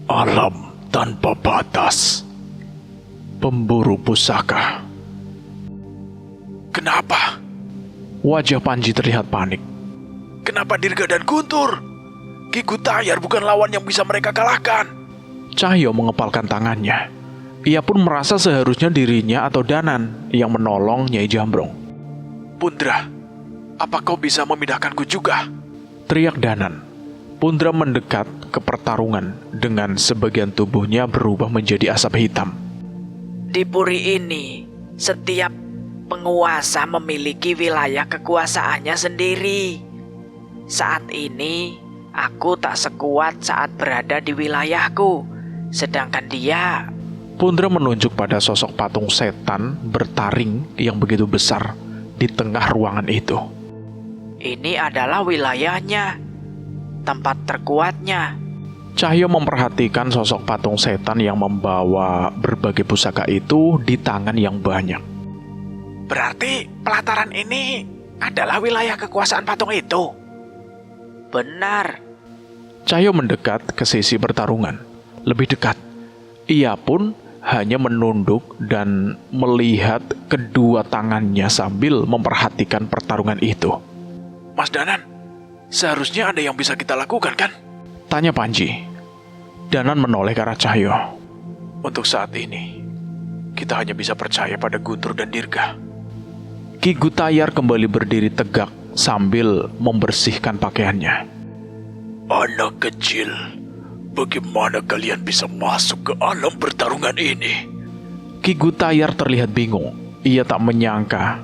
Alam tanpa batas. Pemburu pusaka. Kenapa? Wajah Panji terlihat panik. Kenapa Dirga dan Guntur? Ki Gutayar bukan lawan yang bisa mereka kalahkan. Cahyo mengepalkan tangannya. Ia pun merasa seharusnya dirinya atau Danan yang menolong Nyai Jambrong. Pundra, apa kau bisa memindahkanku juga? Teriak Danan. Pundra mendekat ke pertarungan dengan sebagian tubuhnya berubah menjadi asap hitam. Di puri ini, setiap penguasa memiliki wilayah kekuasaannya sendiri. Saat ini, aku tak sekuat saat berada di wilayahku, sedangkan dia... Pundra menunjuk pada sosok patung setan bertaring yang begitu besar di tengah ruangan itu. Ini adalah wilayahnya, tempat terkuatnya. Cahyo memperhatikan sosok patung setan yang membawa berbagai pusaka itu di tangan yang banyak. Berarti pelataran ini adalah wilayah kekuasaan patung itu. Benar. Cahyo mendekat ke sisi pertarungan. Lebih dekat. Ia pun hanya menunduk dan melihat kedua tangannya sambil memperhatikan pertarungan itu. Mas Danan, seharusnya ada yang bisa kita lakukan kan? Tanya Panji. Danan menoleh ke arah Cahyo. Untuk saat ini, kita hanya bisa percaya pada Guntur dan Dirga. Ki Gutayar kembali berdiri tegak sambil membersihkan pakaiannya. Anak kecil, bagaimana kalian bisa masuk ke alam pertarungan ini? Ki Gutayar terlihat bingung. Ia tak menyangka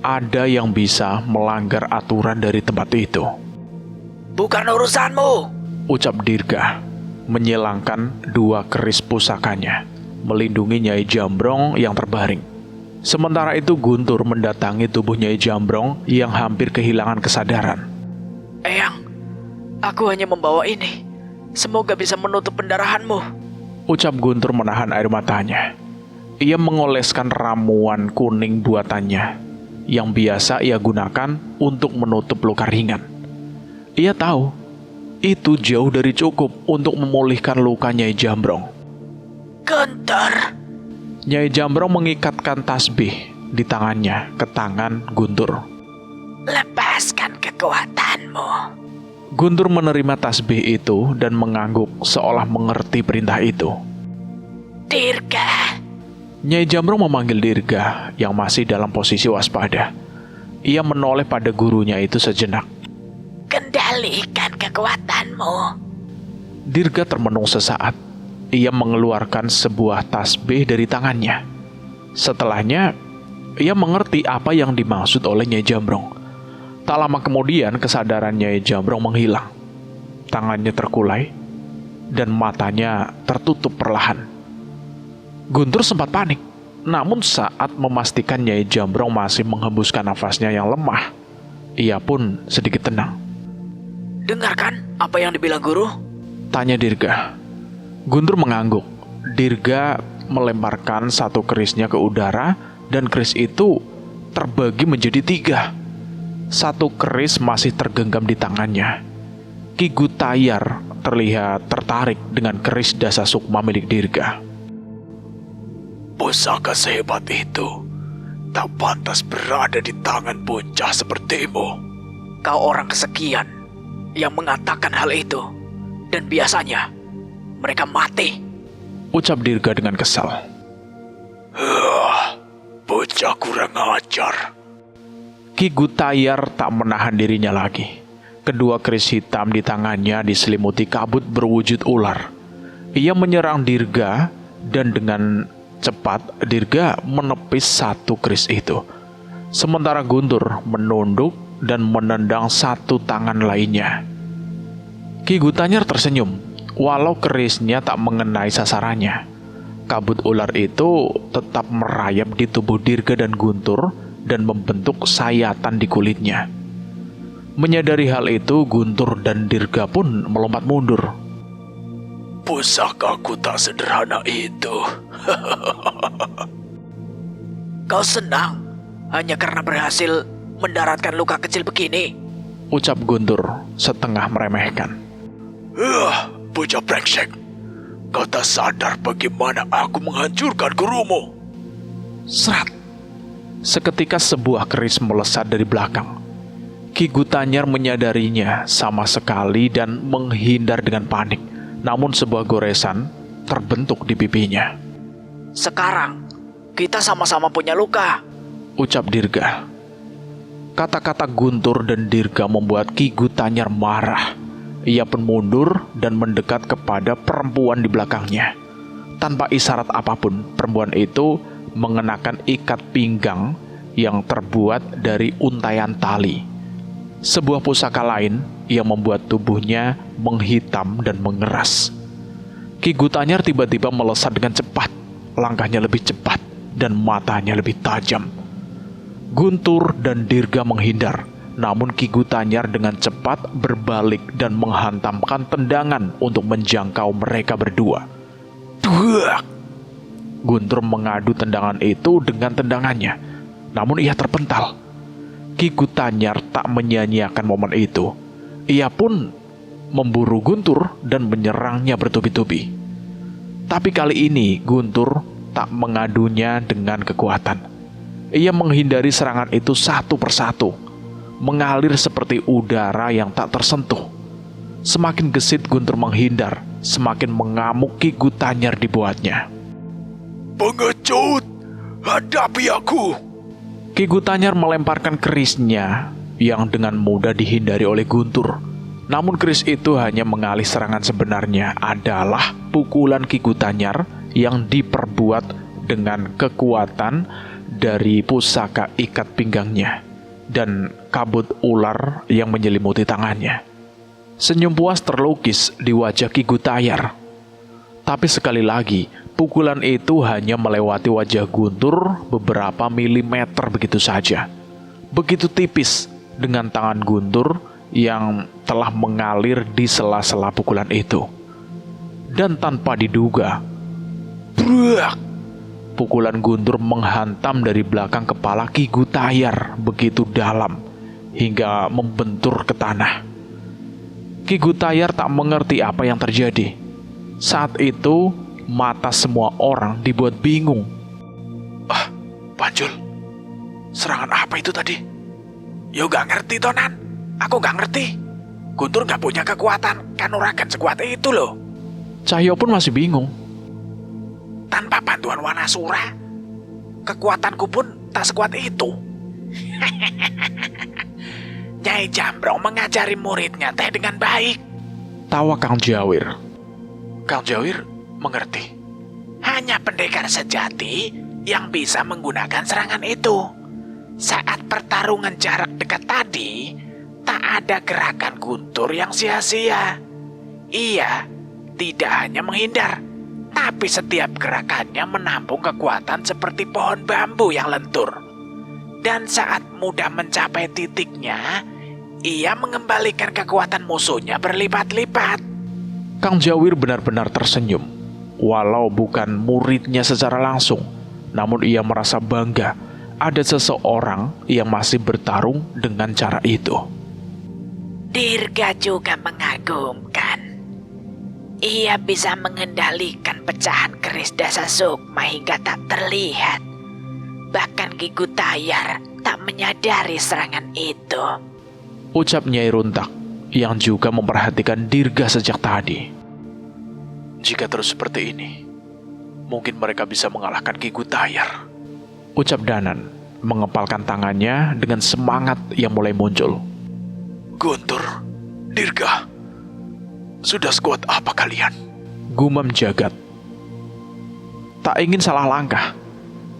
ada yang bisa melanggar aturan dari tempat itu. Bukan urusanmu. Ucap Dirga, menyilangkan dua keris pusakanya, melindungi Nyai Jambrong yang terbaring. Sementara itu Guntur mendatangi tubuh Nyai Jambrong yang hampir kehilangan kesadaran. Eyang, aku hanya membawa ini. Semoga bisa menutup pendarahanmu. Ucap Guntur menahan air matanya. Ia mengoleskan ramuan kuning buatannya, yang biasa ia gunakan untuk menutup luka ringan. Ia tahu, itu jauh dari cukup untuk memulihkan luka Nyai Jambrong. Guntur. Nyai Jambrong mengikatkan tasbih di tangannya ke tangan Guntur. Lepaskan kekuatanmu. Guntur menerima tasbih itu dan mengangguk seolah mengerti perintah itu. Dirga. Nyai Jambrong memanggil Dirga yang masih dalam posisi waspada. Ia menoleh pada gurunya itu sejenak. Kendalikan kekuatanmu. Dirga termenung sesaat. Ia mengeluarkan sebuah tasbih dari tangannya. Setelahnya, ia mengerti apa yang dimaksud oleh Nyai Jambrong. Tak lama kemudian kesadaran Nyai Jambrong menghilang. Tangannya terkulai dan matanya tertutup perlahan. Guntur sempat panik, namun saat memastikan Nyai Jambrong masih menghembuskan nafasnya yang lemah, ia pun sedikit tenang. Dengarkan apa yang dibilang guru? Tanya Dirga. Guntur mengangguk. Dirga melemparkan satu kerisnya ke udara dan keris itu terbagi menjadi 3. Satu keris masih tergenggam di tangannya. Ki Gutayar terlihat tertarik dengan keris dasa sukma milik Dirga. Pusaka sehebat itu tak pantas berada di tangan bocah sepertimu. Kau orang kesekian yang mengatakan hal itu, dan biasanya mereka mati. Ucap Dirga dengan kesal. Bocah kurang ajar. Ki Gutayar tak menahan dirinya lagi. Kedua keris hitam di tangannya diselimuti kabut berwujud ular. Ia menyerang Dirga dan dengan cepat Dirga menepis satu keris itu. Sementara Guntur menunduk dan menendang satu tangan lainnya. Ki Gutayar tersenyum, walau kerisnya tak mengenai sasarannya. Kabut ular itu tetap merayap di tubuh Dirga dan Guntur dan membentuk sayatan di kulitnya. Menyadari hal itu, Guntur dan Dirga pun melompat mundur. Pusakaku tak sederhana itu. Kau senang hanya karena berhasil mendaratkan luka kecil begini? Ucap Guntur setengah meremehkan. Bocah brengsek. Kau tak sadar bagaimana aku menghancurkan gurumu. Serat. Seketika sebuah keris melesat dari belakang. Ki Gutanyar menyadarinya sama sekali dan menghindar dengan panik. Namun sebuah goresan terbentuk di pipinya. Sekarang, kita sama-sama punya luka. Ucap Dirga. Kata-kata Guntur dan Dirga membuat Ki Gutanyar marah. Ia pun mundur dan mendekat kepada perempuan di belakangnya. Tanpa isyarat apapun, perempuan itu mengenakan ikat pinggang yang terbuat dari untaian tali. Sebuah pusaka lain yang membuat tubuhnya menghitam dan mengeras. Ki Gutanyar tiba-tiba melesat dengan cepat. Langkahnya lebih cepat dan matanya lebih tajam. Guntur dan Dirga menghindar. Namun Ki Gutanyar dengan cepat berbalik dan menghantamkan tendangan untuk menjangkau mereka berdua. Duak! Guntur mengadu tendangan itu dengan tendangannya. Namun ia terpental. Ki Gutanyar tak menyia-nyiakan momen itu. Ia pun memburu Guntur dan menyerangnya bertubi-tubi. Tapi kali ini Guntur tak mengadunya dengan kekuatan. Ia menghindari serangan itu satu persatu, mengalir seperti udara yang tak tersentuh. Semakin gesit Guntur menghindar, semakin mengamuk Ki Gutanyar dibuatnya. Pengecut, hadapi aku. Ki Gutanyar melemparkan kerisnya yang dengan mudah dihindari oleh Guntur. Namun keris itu hanya mengalih serangan sebenarnya adalah pukulan Ki Gutanyar yang diperbuat dengan kekuatan dari pusaka ikat pinggangnya dan kabut ular yang menyelimuti tangannya. Senyum puas terlukis di wajah Ki Gutanyar. Tapi sekali lagi, pukulan itu hanya melewati wajah Guntur beberapa milimeter begitu saja. Begitu tipis dengan tangan Guntur yang telah mengalir di sela-sela pukulan itu. Dan tanpa diduga, brak! Pukulan Guntur menghantam dari belakang kepala Ki Gutanyar begitu dalam hingga membentur ke tanah. Ki Gutanyar tak mengerti apa yang terjadi. Saat itu mata semua orang dibuat bingung. Panjul, serangan apa itu tadi? Yo gak ngerti Tonan, aku gak ngerti. Guntur gak punya kekuatan kanuragan sekuat itu loh. Cahyo pun masih bingung. Tanpa bantuan Wanasura, kekuatanku pun tak sekuat itu. Nyai Jambrong mengajari muridnya teh dengan baik. Tawa Kang Jawir. Kang Jawir mengerti. Hanya pendekar sejati yang bisa menggunakan serangan itu. Saat pertarungan jarak dekat tadi, tak ada gerakan Guntur yang sia-sia. Ia tidak hanya menghindar, tapi setiap gerakannya menampung kekuatan seperti pohon bambu yang lentur. Dan saat mudah mencapai titiknya, ia mengembalikan kekuatan musuhnya berlipat-lipat. Kang Jawir benar-benar tersenyum. Walau bukan muridnya secara langsung, namun ia merasa bangga ada seseorang yang masih bertarung dengan cara itu. Dirga juga mengagumkan. Ia bisa mengendalikan pecahan keris Dasa Sukma hingga tak terlihat. Bahkan Ki Gutanyar tak menyadari serangan itu. Ucap Nyai Runtak yang juga memperhatikan Dirga sejak tadi. Jika terus seperti ini, mungkin mereka bisa mengalahkan Ki Gutanyar. Ucap Danan mengepalkan tangannya dengan semangat yang mulai muncul. Guntur, Dirga, sudah sekuat apa kalian? Gumam Jagat. Tak ingin salah langkah,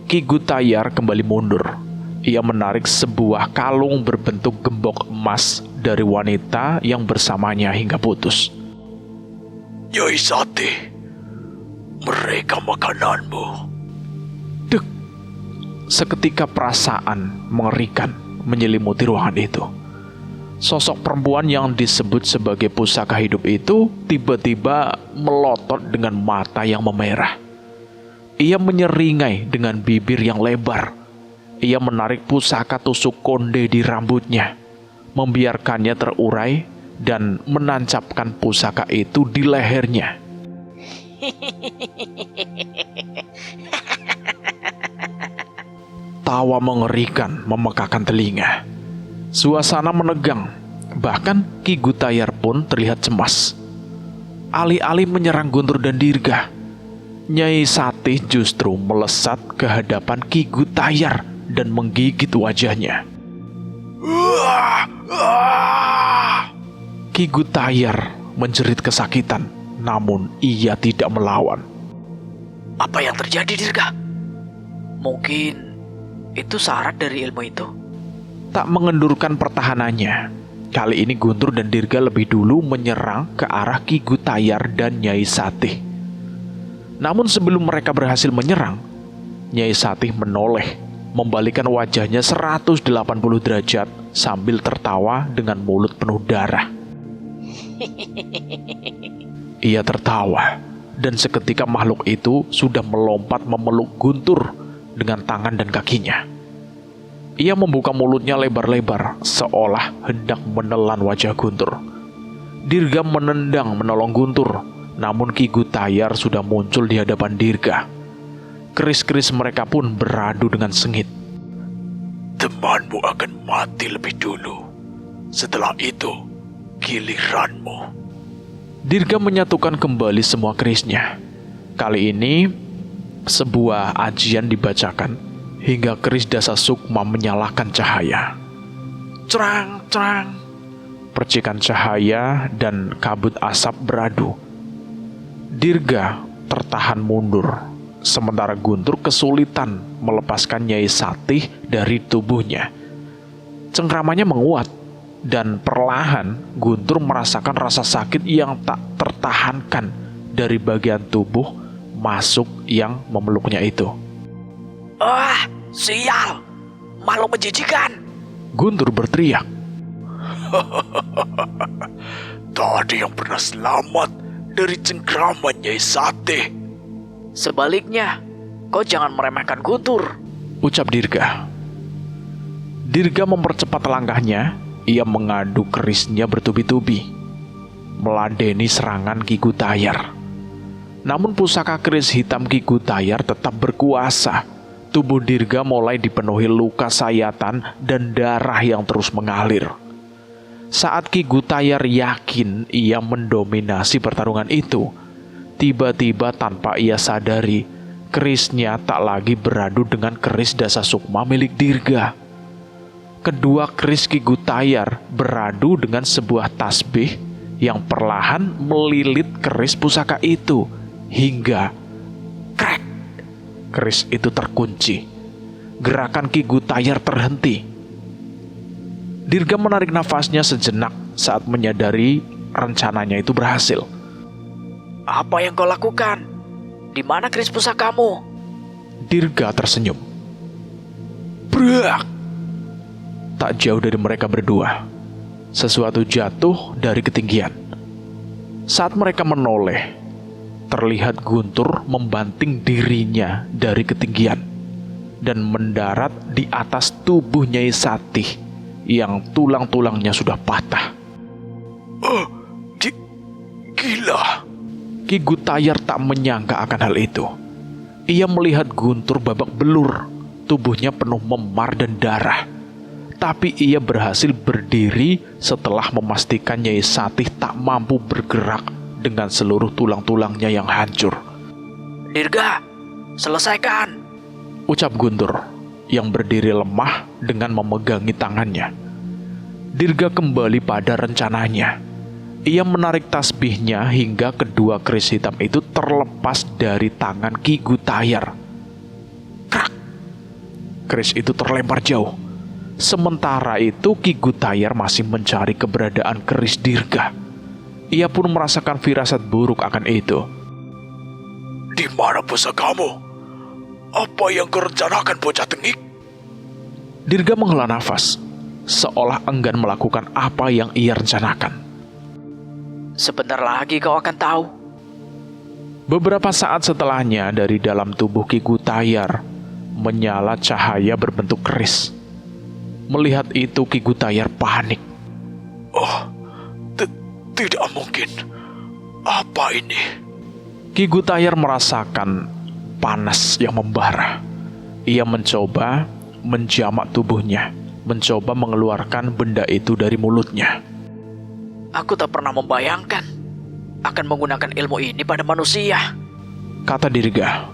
Ki Gutanyar kembali mundur. Ia menarik sebuah kalung berbentuk gembok emas dari wanita yang bersamanya hingga putus. Nyai Sati, mereka makananmu. Dek! Seketika perasaan mengerikan menyelimuti ruangan itu. Sosok perempuan yang disebut sebagai pusaka hidup itu tiba-tiba melotot dengan mata yang memerah. Ia menyeringai dengan bibir yang lebar. Ia menarik pusaka tusuk konde di rambutnya, membiarkannya terurai dan menancapkan pusaka itu di lehernya. Tawa mengerikan memekakan telinga. Suasana menegang, bahkan Ki Gutayar pun terlihat cemas. Alih-alih menyerang Guntur dan Dirga, Nyai Satih justru melesat ke hadapan Ki Gutayar dan menggigit wajahnya. Ki Gutayar menjerit kesakitan, namun ia tidak melawan. Apa yang terjadi, Dirga? Mungkin itu syarat dari ilmu itu. Tak mengendurkan pertahanannya, kali ini Guntur dan Dirga lebih dulu menyerang ke arah Ki Gutayar dan Nyai Satih. Namun sebelum mereka berhasil menyerang, Nyai Satih menoleh, membalikkan wajahnya 180 derajat sambil tertawa dengan mulut penuh darah. Ia tertawa, dan seketika makhluk itu sudah melompat memeluk Guntur dengan tangan dan kakinya. Ia membuka mulutnya lebar-lebar, seolah hendak menelan wajah Guntur. Dirga menendang menolong Guntur, namun Ki Gutayar sudah muncul di hadapan Dirga. Keris-keris mereka pun beradu dengan sengit. Temanmu akan mati lebih dulu. Setelah itu, giliranmu. Dirga menyatukan kembali semua kerisnya. Kali ini, sebuah ajian dibacakan hingga keris Dasa Sukma menyalakan cahaya. Cerang, cerang. Percikan cahaya dan kabut asap beradu. Dirga tertahan mundur, sementara Guntur kesulitan melepaskan Nyai Satih dari tubuhnya. Cengkramannya menguat, dan perlahan Guntur merasakan rasa sakit yang tak tertahankan dari bagian tubuh masuk yang memeluknya itu. Wah, sial! Makhluk menjijikan! Guntur berteriak. Tadi yang pernah selamat dari cengkraman Nyai Satih. Sebaliknya, kau jangan meremehkan Guntur, ucap Dirga. Dirga mempercepat langkahnya. Ia mengadu kerisnya bertubi-tubi, meladeni serangan Ki Gutayar. Namun pusaka keris hitam Ki Gutayar tetap berkuasa. Tubuh Dirga mulai dipenuhi luka sayatan dan darah yang terus mengalir. Saat Ki Gutayar yakin ia mendominasi pertarungan itu, tiba-tiba tanpa ia sadari, kerisnya tak lagi beradu dengan keris Dasa Sukma milik Dirga. Kedua keris Ki Gutayar beradu dengan sebuah tasbih yang perlahan melilit keris pusaka itu hingga krek. Keris itu terkunci. Gerakan Ki Gutayar terhenti. Dirga menarik nafasnya sejenak saat menyadari rencananya itu berhasil. Apa yang kau lakukan? Di mana keris pusakamu? Dirga tersenyum. Brak! Tak jauh dari mereka berdua, sesuatu jatuh dari ketinggian. Saat mereka menoleh, terlihat Guntur membanting dirinya dari ketinggian dan mendarat di atas tubuh Nyai Satih yang tulang-tulangnya sudah patah. Gila. Ki Gutayar tak menyangka akan hal itu. Ia melihat Guntur babak belur, tubuhnya penuh memar dan darah. Tapi ia berhasil berdiri setelah memastikan Nyai Satih tak mampu bergerak dengan seluruh tulang-tulangnya yang hancur. Dirga, selesaikan, ucap Guntur yang berdiri lemah dengan memegangi tangannya. Dirga kembali pada rencananya. Ia menarik tasbihnya hingga kedua keris hitam itu terlepas dari tangan Ki Gutayar. Krak! Keris itu terlempar jauh. Sementara itu Ki Gutayar masih mencari keberadaan keris Dirga. Ia pun merasakan firasat buruk akan itu. Di mana pusakamu? Apa yang kau rencanakan, bocah tengik? Dirga menghela nafas, seolah enggan melakukan apa yang ia rencanakan. Sebentar lagi kau akan tahu. Beberapa saat setelahnya, dari dalam tubuh Ki Gutayar menyala cahaya berbentuk keris. Melihat itu Ki Gutayar panik. Oh, tidak mungkin. Apa ini? Ki Gutayar merasakan panas yang membara. Ia mencoba menjamak tubuhnya, mencoba mengeluarkan benda itu dari mulutnya. Aku tak pernah membayangkan akan menggunakan ilmu ini pada manusia, kata Dirga.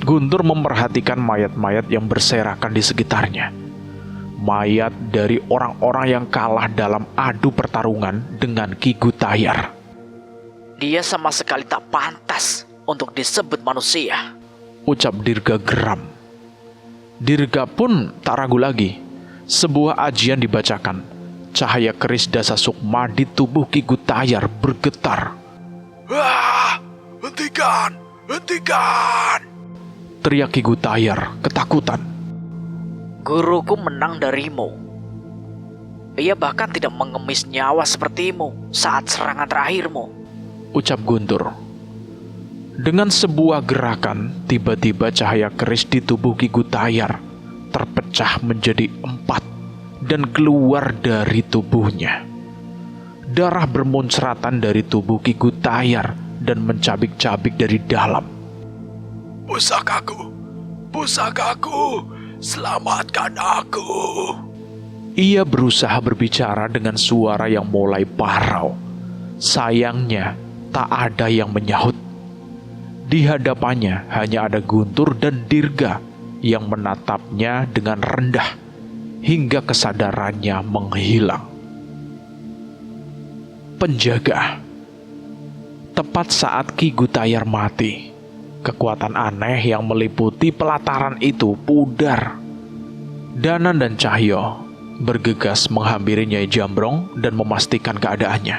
Guntur memperhatikan mayat-mayat yang berserakan di sekitarnya. Mayat dari orang-orang yang kalah dalam adu pertarungan dengan Ki Gutayar. Dia sama sekali tak pantas untuk disebut manusia, ucap Dirga geram. Dirga pun tak ragu lagi. Sebuah ajian dibacakan. Cahaya keris dasa sukma di tubuh Ki Gutayar bergetar. Wah, hentikan, hentikan! Teriak Ki Gutayar ketakutan. Guruku menang darimu. Ia bahkan tidak mengemis nyawa sepertimu saat serangan terakhirmu, ucap Guntur. Dengan sebuah gerakan, tiba-tiba cahaya keris di tubuh Ki Gutayar terpecah menjadi 4 dan keluar dari tubuhnya. Darah bermuncratan dari tubuh Ki Gutayar dan mencabik-cabik dari dalam. Pusakaku, pusakaku, selamatkan aku. Ia berusaha berbicara dengan suara yang mulai parau. Sayangnya, tak ada yang menyahut. Di hadapannya hanya ada Guntur dan Dirga yang menatapnya dengan rendah hingga kesadarannya menghilang. Penjaga. Tepat saat Ki Gutayar mati, kekuatan aneh yang meliputi pelataran itu pudar. Danan dan Cahyo bergegas menghampiri Nyai Jambrong dan memastikan keadaannya.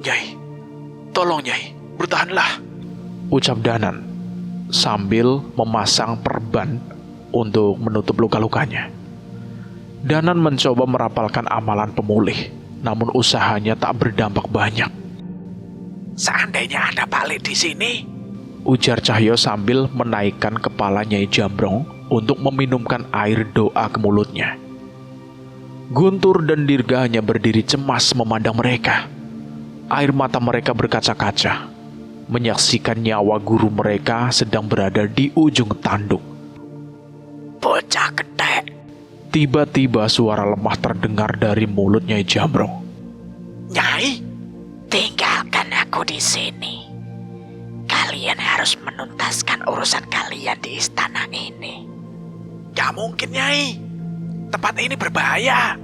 Nyai, tolong Nyai, bertahanlah, ucap Danan sambil memasang perban untuk menutup luka-lukanya. Danan mencoba merapalkan amalan pemulih, namun usahanya tak berdampak banyak. Seandainya ada Pak Lek di sini, ujar Cahyo sambil menaikkan kepala Nyai Jambrong untuk meminumkan air doa ke mulutnya. Guntur dan Dirga hanya berdiri cemas memandang mereka. Air mata mereka berkaca-kaca, menyaksikan nyawa guru mereka sedang berada di ujung tanduk. bocah ketek. Tiba-tiba suara lemah terdengar dari mulut Nyai Jambrong. Nyai, Tinggalkan aku di sini. Kalian harus menuntaskan urusan kalian di istana ini. gak mungkin Nyai. Tempat ini berbahaya.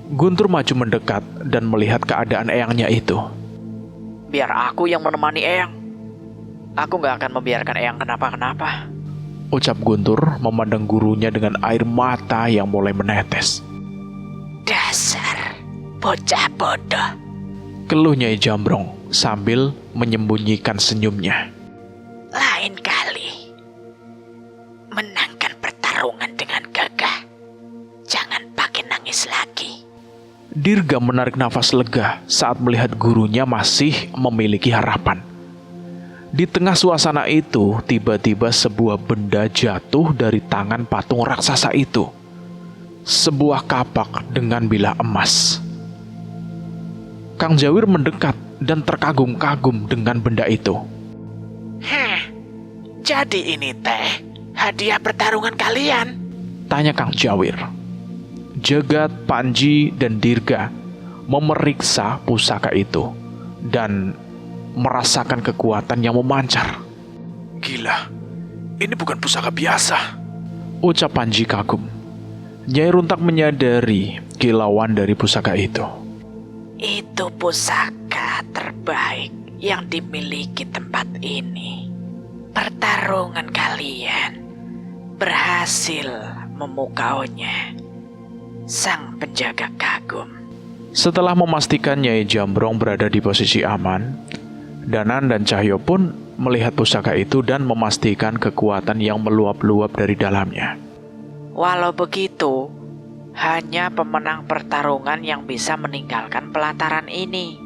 Guntur maju mendekat dan melihat keadaan eyangnya itu. Biar aku yang menemani Eyang. Aku gak akan membiarkan Eyang kenapa-kenapa, ucap Guntur memandang gurunya dengan air mata yang mulai menetes. Dasar bocah bodoh, Keluh Nyai Jambrong sambil menyembunyikan senyumnya. lain kali menangkan pertarungan dengan gagah. Jangan pakai nangis lagi. Dirga menarik nafas lega saat melihat gurunya masih memiliki harapan. Di tengah suasana itu, tiba-tiba sebuah benda jatuh dari tangan patung raksasa itu. Sebuah kapak dengan bilah emas. Kang Jawir mendekat dan terkagum-kagum dengan benda itu. Jadi ini teh hadiah pertarungan kalian. Tanya Kang Jawir. Jagat, Panji, dan Dirga memeriksa pusaka itu dan merasakan kekuatan yang memancar. Gila, ini bukan pusaka biasa. Ucap Panji kagum. Nyai Runtak menyadari kilauan dari pusaka itu. Itu pusaka terbaik yang dimiliki tempat ini. Pertarungan kalian berhasil memukaunya. Sang penjaga kagum. Setelah memastikan Nyai Jambrong berada di posisi aman, Danan dan Cahyo pun melihat pusaka itu dan memastikan kekuatan yang meluap-luap dari dalamnya. Walau begitu, hanya pemenang pertarungan yang bisa meninggalkan pelataran ini.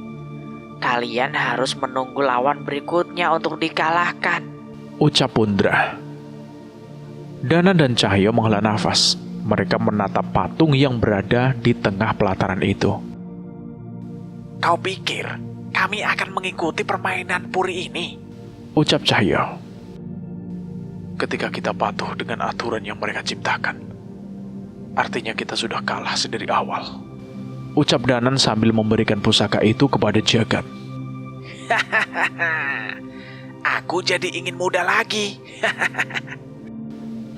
Kalian harus menunggu lawan berikutnya untuk dikalahkan, ucap Pundra. Danan dan Cahyo menghela nafas. Mereka menatap patung yang berada di tengah pelataran itu. Kau pikir kami akan mengikuti permainan puri ini. Ucap Cahyo. Ketika kita patuh dengan aturan yang mereka ciptakan, artinya kita sudah kalah sedari awal. Ucap Danan sambil memberikan pusaka itu kepada Jagat. Aku jadi ingin muda lagi.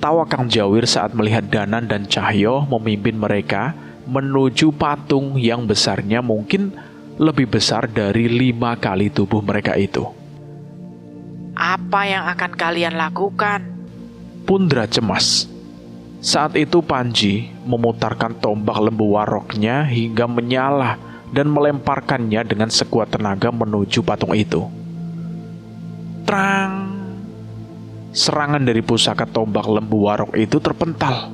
Tawa Kang Jawir saat melihat Danan dan Cahyo memimpin mereka menuju patung yang besarnya mungkin lebih besar dari 5 kali tubuh mereka itu. Apa yang akan kalian lakukan? Pundra cemas. Saat itu Panji memutarkan tombak lembu waroknya hingga menyala dan melemparkannya dengan sekuat tenaga menuju patung itu. Trang! Serangan dari pusaka tombak lembu warok itu terpental.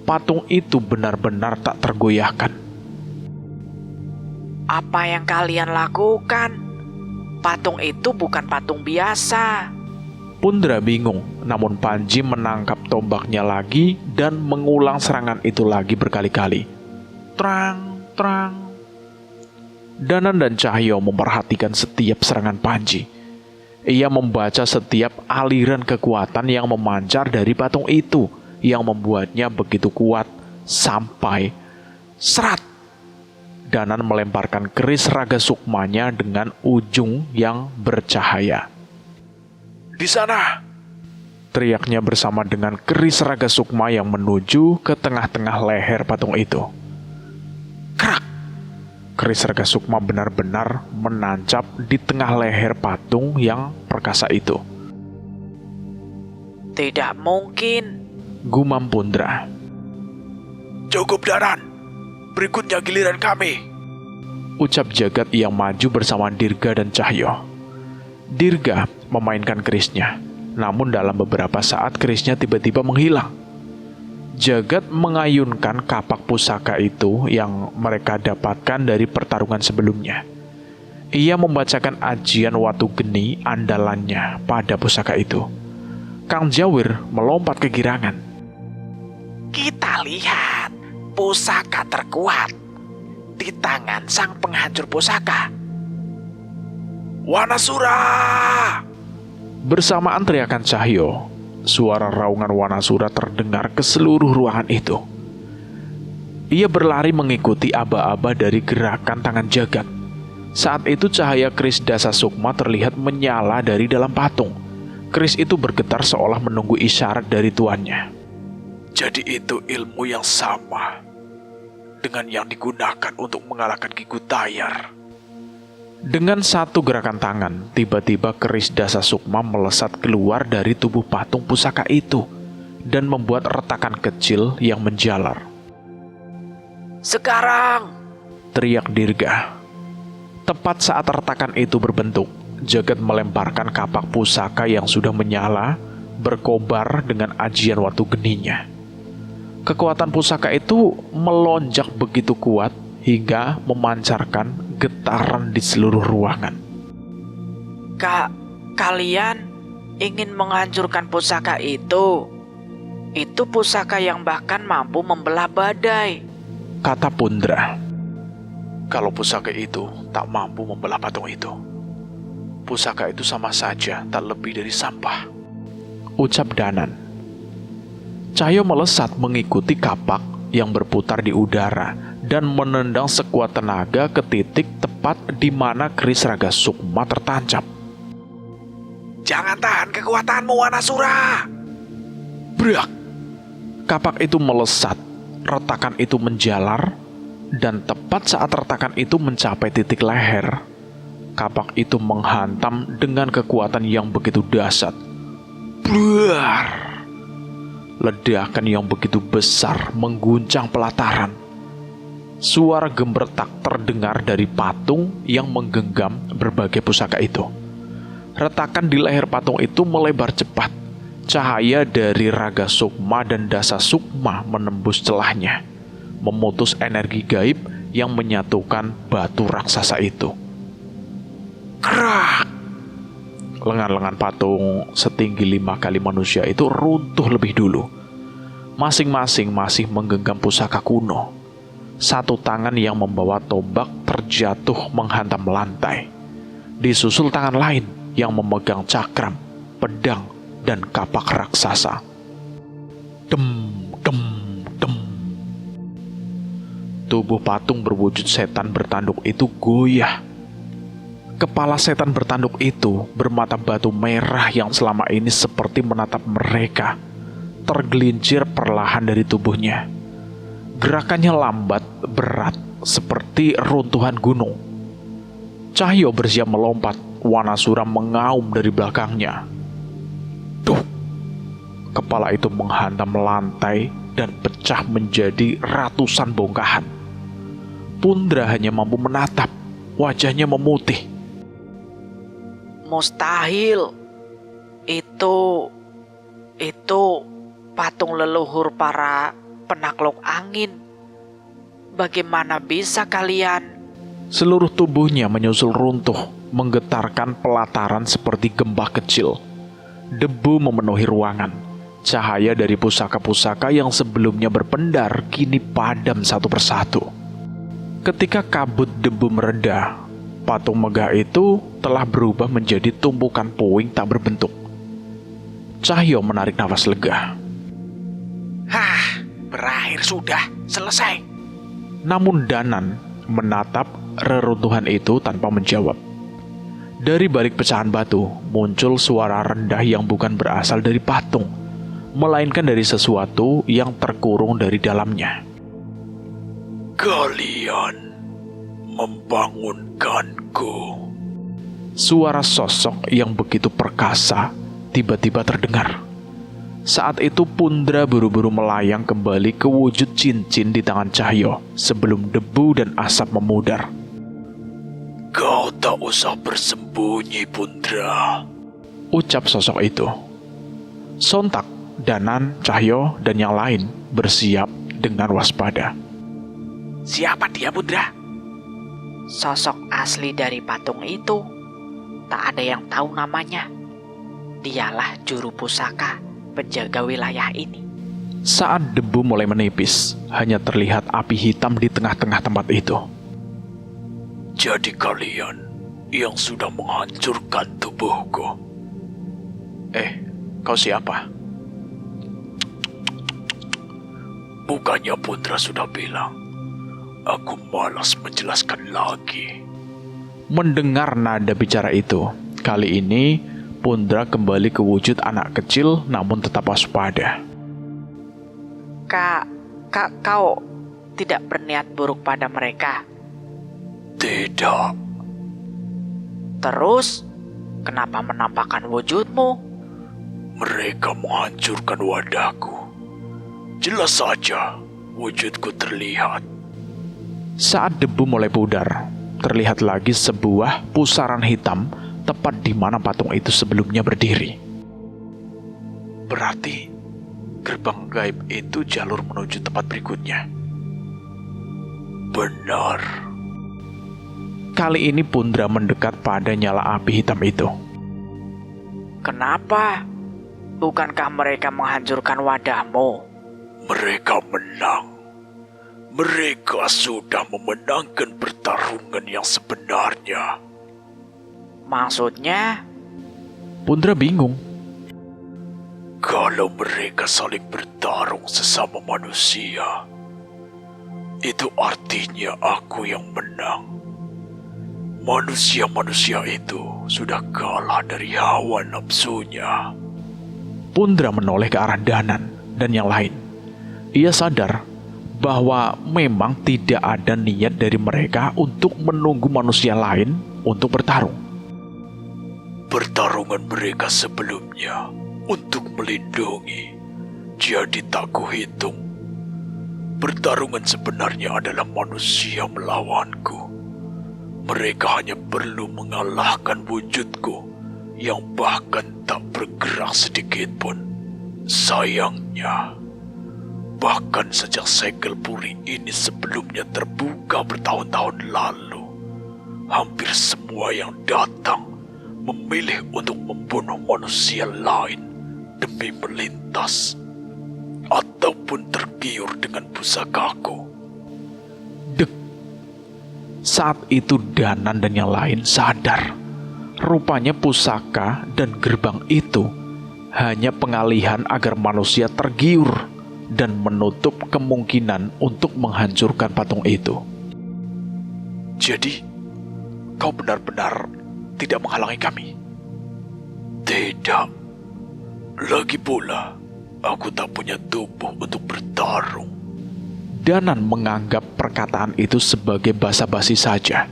Patung itu benar-benar tak tergoyahkan. Apa yang kalian lakukan? Patung itu bukan patung biasa. Pundra bingung, namun Panji menangkap tombaknya lagi dan mengulang serangan itu lagi berkali-kali. Trang, trang. Danan dan Cahyo memperhatikan setiap serangan Panji. Ia membaca setiap aliran kekuatan yang memancar dari patung itu yang membuatnya begitu kuat sampai serat. Danan melemparkan keris raga sukmanya dengan ujung yang bercahaya. Di sana! Teriaknya bersama dengan keris raga sukma yang menuju ke tengah-tengah leher patung itu. Krak! Keris raga sukma benar-benar menancap di tengah leher patung yang perkasa itu. Tidak mungkin. Gumam Pundra. Cukup, Danan. Berikutnya giliran kami. Ucap Jagat yang maju bersama Dirga dan Cahyo. Dirga memainkan kerisnya, namun dalam beberapa saat kerisnya tiba-tiba menghilang. Jagat mengayunkan kapak pusaka itu yang mereka dapatkan dari pertarungan sebelumnya. Ia membacakan ajian watu geni andalannya pada pusaka itu. Kang Jawir melompat kegirangan. Kita lihat pusaka terkuat di tangan sang penghancur pusaka. Wanasura! Bersamaan teriakan Cahyo, suara raungan Wanasura terdengar ke seluruh ruangan itu. Ia berlari mengikuti aba-aba dari gerakan tangan Jagat. Saat itu cahaya keris Dasa Sukma terlihat menyala dari dalam patung. Keris itu bergetar seolah menunggu isyarat dari tuannya. Jadi itu ilmu yang sama dengan yang digunakan untuk mengalahkan Ki Gutayar. Dengan satu gerakan tangan, tiba-tiba keris Dasa Sukma melesat keluar dari tubuh patung pusaka itu dan membuat retakan kecil yang menjalar. Sekarang! Teriak Dirga. Tepat saat retakan itu berbentuk, Jagat melemparkan kapak pusaka yang sudah menyala, berkobar dengan ajian watu geninya. Kekuatan pusaka itu melonjak begitu kuat hingga memancarkan getaran di seluruh ruangan. Kalian ingin menghancurkan pusaka itu? Itu pusaka yang bahkan mampu membelah badai, kata Pundra. Kalau pusaka itu tak mampu membelah patung itu, pusaka itu sama saja tak lebih dari sampah, ucap Danan. Cahyo melesat mengikuti kapak yang berputar di udara dan menendang sekuat tenaga ke titik tepat di mana keris raga sukma tertancap. Jangan tahan kekuatanmu, Wanasura! Brak! Kapak itu melesat, retakan itu menjalar, dan tepat saat retakan itu mencapai titik leher, kapak itu menghantam dengan kekuatan yang begitu dahsyat. Blar! Ledakan yang begitu besar mengguncang pelataran. Suara gemertak terdengar dari patung yang menggenggam berbagai pusaka itu. Retakan di leher patung itu melebar cepat. Cahaya dari raga sukma dan dasa sukma menembus celahnya, memutus energi gaib yang menyatukan batu raksasa itu. Krak! Lengan-lengan patung setinggi 5 kali manusia itu runtuh lebih dulu. Masing-masing masih menggenggam pusaka kuno. Satu tangan yang membawa tombak terjatuh menghantam lantai. Disusul tangan lain yang memegang cakram, pedang, dan kapak raksasa. Dem, dem, dem. Tubuh patung berwujud setan bertanduk itu goyah. Kepala setan bertanduk itu bermata batu merah yang selama ini seperti menatap mereka, tergelincir perlahan dari tubuhnya. Gerakannya lambat, berat, seperti runtuhan gunung. Cahyo bersiap melompat, warna suram mengaum dari belakangnya. Duh! Kepala itu menghantam lantai dan pecah menjadi ratusan bongkahan. Pundra hanya mampu menatap, wajahnya memutih. Mustahil. Itu patung leluhur para penakluk angin. Bagaimana bisa kalian? Seluruh tubuhnya menyusul runtuh, menggetarkan pelataran seperti gembah kecil. Debu memenuhi ruangan. Cahaya dari pusaka-pusaka yang sebelumnya berpendar kini padam satu persatu. Ketika kabut debu mereda, patung megah itu telah berubah menjadi tumpukan puing tak berbentuk. Cahyo menarik nafas lega. Hah, berakhir sudah, selesai. Namun Danan menatap reruntuhan itu tanpa menjawab. Dari balik pecahan batu muncul suara rendah yang bukan berasal dari patung, melainkan dari sesuatu yang terkurung dari dalamnya. Kalian membangunkanku. Suara sosok yang begitu perkasa tiba-tiba terdengar. Saat itu Pundra buru-buru melayang kembali ke wujud cincin di tangan Cahyo sebelum debu dan asap memudar. Kau tak usah bersembunyi, Pundra, ucap sosok itu. Sontak Danan, Cahyo, dan yang lain bersiap dengan waspada. Siapa dia, Pundra? Sosok asli dari patung itu. Tak ada yang tahu namanya. Dialah juru pusaka, penjaga wilayah ini. Saat debu mulai menipis, hanya terlihat api hitam di tengah-tengah tempat itu. Jadi kalian yang sudah menghancurkan tubuhku. Kau siapa? Bukannya Pundra sudah bilang, aku malas menjelaskan lagi. Mendengar nada bicara itu, kali ini Pundra kembali ke wujud anak kecil namun tetap waspada. Kau tidak berniat buruk pada mereka? Tidak. Terus, kenapa menampakkan wujudmu? Mereka menghancurkan wadahku. Jelas saja wujudku terlihat. Saat debu mulai pudar, terlihat lagi sebuah pusaran hitam tepat di mana patung itu sebelumnya berdiri. Berarti gerbang gaib itu jalur menuju tempat berikutnya. Benar. Kali ini Pundra mendekat pada nyala api hitam itu. Kenapa? Bukankah mereka menghancurkan wadahmu? Mereka menang. Mereka sudah memenangkan pertarungan yang sebenarnya. Maksudnya? Pundra bingung. Kalau mereka saling bertarung sesama manusia, itu artinya aku yang menang. Manusia-manusia itu sudah kalah dari hawa nafsunya. Pundra menoleh ke arah Danan dan yang lain. Ia sadar bahwa memang tidak ada niat dari mereka untuk menunggu manusia lain untuk bertarung. Pertarungan mereka sebelumnya untuk melindungi, jadi tak kuhitung. Pertarungan sebenarnya adalah manusia melawanku. Mereka hanya perlu mengalahkan wujudku yang bahkan tak bergerak sedikit pun. Sayangnya, bahkan sejak segel puri ini sebelumnya terbuka bertahun-tahun lalu, hampir semua yang datang memilih untuk membunuh manusia lain demi melintas ataupun tergiur dengan pusakaku. Saat itu Danan dan yang lain sadar. Rupanya pusaka dan gerbang itu hanya pengalihan agar manusia tergiur dan menutup kemungkinan untuk menghancurkan patung itu. Jadi, kau benar-benar tidak menghalangi kami? Tidak. Lagi pula, aku tak punya tubuh untuk bertarung. Danan menganggap perkataan itu sebagai basa-basi saja.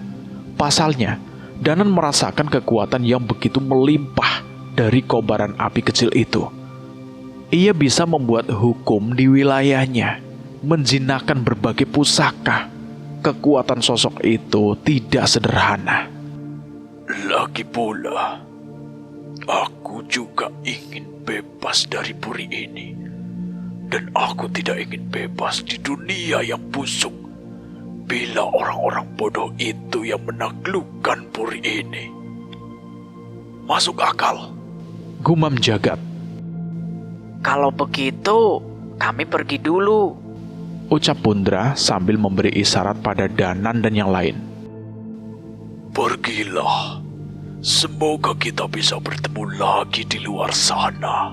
Pasalnya, Danan merasakan kekuatan yang begitu melimpah dari kobaran api kecil itu. Ia bisa membuat hukum di wilayahnya, menjinakkan berbagai pusaka. Kekuatan sosok itu tidak sederhana. Lagi pula, aku juga ingin bebas dari puri ini. Dan aku tidak ingin bebas di dunia yang busuk bila orang-orang bodoh itu yang menaklukkan puri ini. Masuk akal? Gumam Jagat. Kalau begitu, kami pergi dulu, Ucap Pundra sambil memberi isyarat pada Danan dan yang lain. Pergilah. Semoga kita bisa bertemu lagi di luar sana.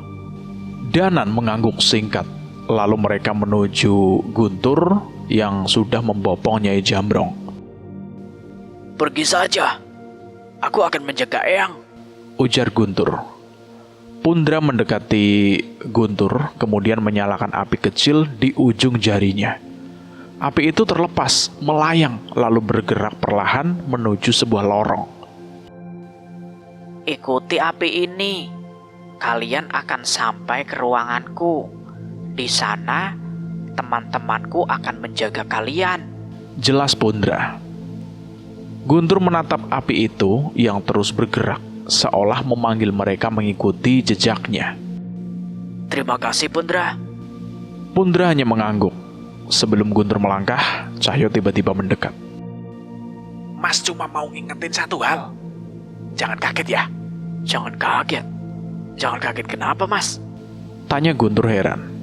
Danan mengangguk singkat, lalu mereka menuju Guntur yang sudah membopong Nyai Jambrong. Pergi saja. Aku akan menjaga Eyang, Ujar Guntur. Pundra mendekati Guntur, kemudian menyalakan api kecil di ujung jarinya. Api itu terlepas, melayang, lalu bergerak perlahan menuju sebuah lorong. Ikuti api ini. Kalian akan sampai ke ruanganku. Di sana, teman-temanku akan menjaga kalian, Jelas Pundra. Guntur menatap api itu yang terus bergerak, seolah memanggil mereka mengikuti jejaknya. Terima kasih, Pundra. Pundra hanya mengangguk. Sebelum Guntur melangkah, Cahyo tiba-tiba mendekat. Mas cuma mau ngingetin satu hal. Jangan kaget ya. Jangan kaget. Jangan kaget kenapa, Mas? Tanya Guntur heran.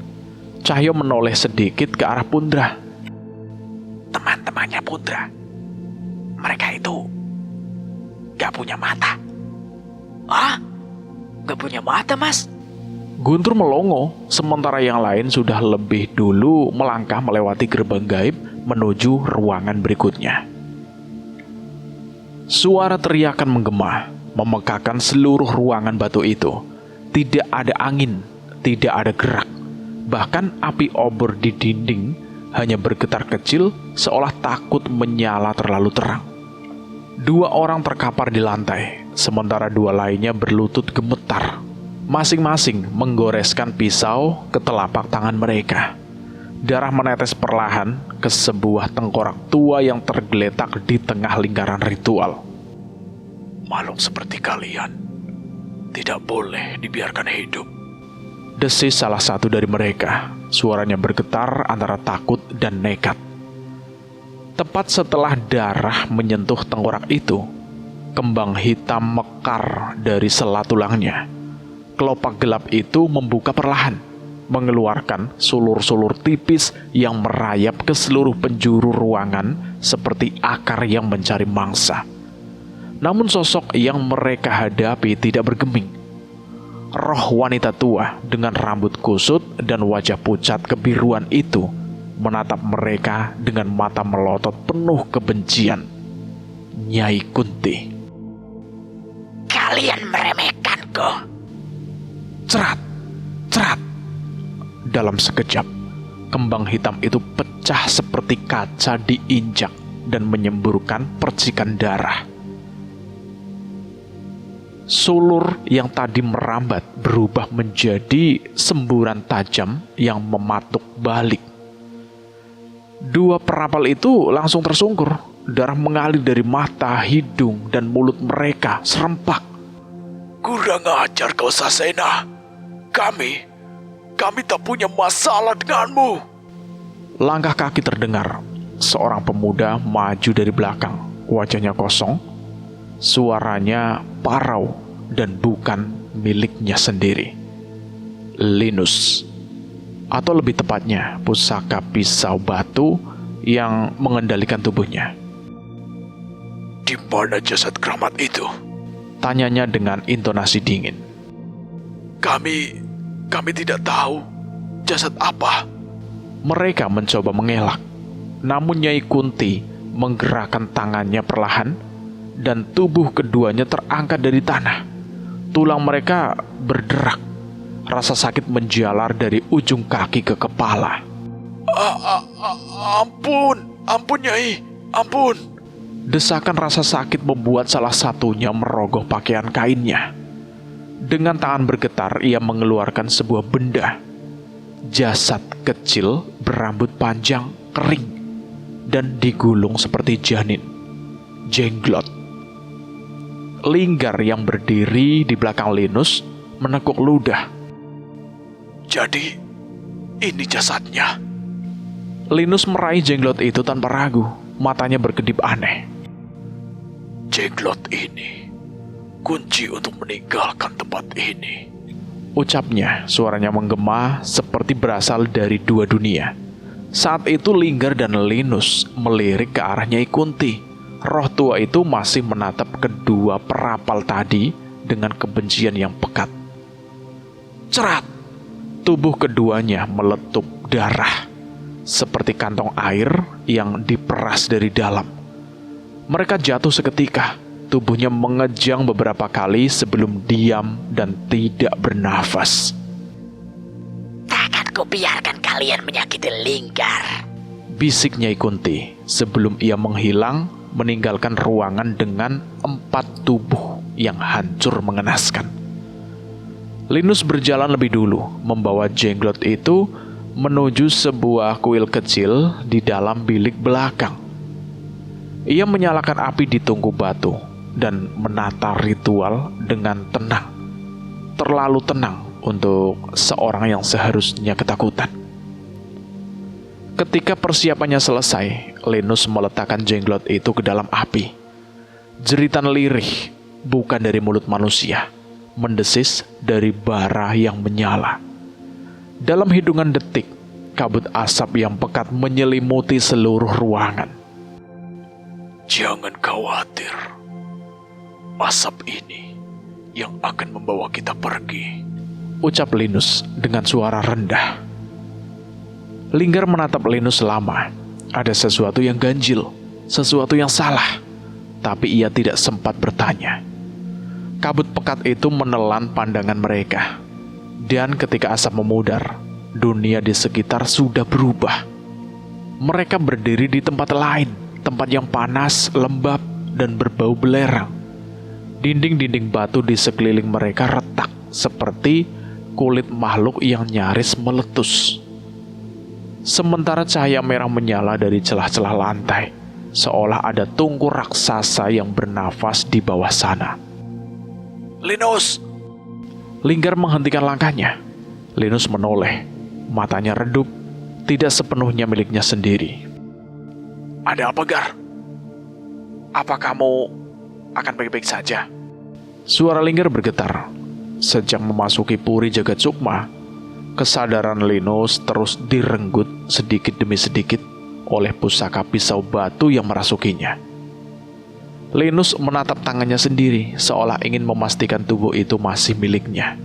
Cahyo menoleh sedikit ke arah Pundra. Teman-temannya Pundra, mereka itu gak punya mata. Ah, gak punya mata, Mas? Guntur melongo, sementara yang lain sudah lebih dulu melangkah melewati gerbang gaib menuju ruangan berikutnya. Suara teriakan menggema, memekakan seluruh ruangan batu itu. Tidak ada angin, tidak ada gerak. Bahkan api obor di dinding hanya bergetar kecil seolah takut menyala terlalu terang. 2 orang terkapar di lantai, sementara 2 lainnya berlutut gemetar. Masing-masing menggoreskan pisau ke telapak tangan mereka. Darah menetes perlahan ke sebuah tengkorak tua yang tergeletak di tengah lingkaran ritual. Makhluk seperti kalian tidak boleh dibiarkan hidup. Desis salah satu dari mereka. Suaranya bergetar antara takut dan nekat. Tepat setelah darah menyentuh tengkorak itu, kembang hitam mekar dari sela tulangnya. Kelopak gelap itu membuka perlahan, mengeluarkan sulur-sulur tipis yang merayap ke seluruh penjuru ruangan seperti akar yang mencari mangsa. Namun sosok yang mereka hadapi tidak bergeming. Roh wanita tua dengan rambut kusut dan wajah pucat kebiruan itu menatap mereka dengan mata melotot penuh kebencian. Nyai Kunti. Kalian meremehkanku. Cerat, cerat. Dalam sekejap, kembang hitam itu pecah seperti kaca diinjak dan menyemburkan percikan darah. Sulur yang tadi merambat berubah menjadi semburan tajam yang mematuk balik. 2 perapal itu langsung tersungkur. Darah mengalir dari mata, hidung, dan mulut mereka serempak. Kurang ajar kau, Sasena. Kami tak punya masalah denganmu. Langkah kaki terdengar. Seorang pemuda maju dari belakang. Wajahnya kosong. Suaranya parau dan bukan miliknya sendiri. Linus, atau lebih tepatnya pusaka pisau batu yang mengendalikan tubuhnya. Di mana jasad keramat itu? Tanyanya dengan intonasi dingin. Kami tidak tahu. Jasad apa? Mereka mencoba mengelak. Namun Nyai Kunti menggerakkan tangannya perlahan dan tubuh keduanya terangkat dari tanah. Tulang mereka berderak. Rasa sakit menjalar dari ujung kaki ke kepala. Ampun Nyai, ampun. Desakan rasa sakit membuat salah satunya merogoh pakaian kainnya. Dengan tangan bergetar, ia mengeluarkan sebuah benda. Jasad kecil berambut panjang, kering, dan digulung seperti janin. Jenglot. Linggar yang berdiri di belakang Linus menekuk ludah. Jadi, ini jasadnya. Linus meraih jenglot itu tanpa ragu. Matanya berkedip aneh. Jenglot ini kunci untuk meninggalkan tempat ini. Ucapnya, suaranya menggema seperti berasal dari dua dunia. Saat itu Linggar dan Linus melirik ke arah Nyai Kunti. Roh tua itu masih menatap kedua perapal tadi dengan kebencian yang pekat. Cerat! Tubuh keduanya meletup darah, seperti kantong air yang diperas dari dalam. Mereka jatuh seketika. Tubuhnya mengejang beberapa kali sebelum diam dan tidak bernafas. Takkan kubiarkan kalian menyakiti Linggar. Bisik Nyai Kunti sebelum ia menghilang meninggalkan ruangan dengan 4 tubuh yang hancur mengenaskan. Linus berjalan lebih dulu membawa jenglot itu menuju sebuah kuil kecil di dalam bilik belakang. Ia menyalakan api di tungku batu dan menata ritual dengan tenang. Terlalu tenang untuk seorang yang seharusnya ketakutan. Ketika persiapannya selesai, Linus meletakkan jenglot itu ke dalam api. Jeritan lirih, bukan dari mulut manusia, mendesis dari bara yang menyala. Dalam hitungan detik, kabut asap yang pekat menyelimuti seluruh ruangan. Jangan khawatir. Asap ini yang akan membawa kita pergi, ucap Linus dengan suara rendah. Linggar menatap Linus lama. Ada sesuatu yang ganjil, sesuatu yang salah, tapi ia tidak sempat bertanya. Kabut pekat itu menelan pandangan mereka. Dan ketika asap memudar, dunia di sekitar sudah berubah. Mereka berdiri di tempat lain, tempat yang panas, lembab, dan berbau belerang. Dinding-dinding batu di sekeliling mereka retak seperti kulit makhluk yang nyaris meletus. Sementara cahaya merah menyala dari celah-celah lantai, seolah ada tungku raksasa yang bernafas di bawah sana. Linus! Linggar menghentikan langkahnya. Linus menoleh, matanya redup, tidak sepenuhnya miliknya sendiri. Ada apa, Gar? Apa kamu akan baik-baik saja? Suara Linggar bergetar. Sejak memasuki Puri Jagat Sukma, kesadaran Linus terus direnggut sedikit demi sedikit oleh pusaka pisau batu yang merasukinya. Linus menatap tangannya sendiri, seolah ingin memastikan tubuh itu masih miliknya.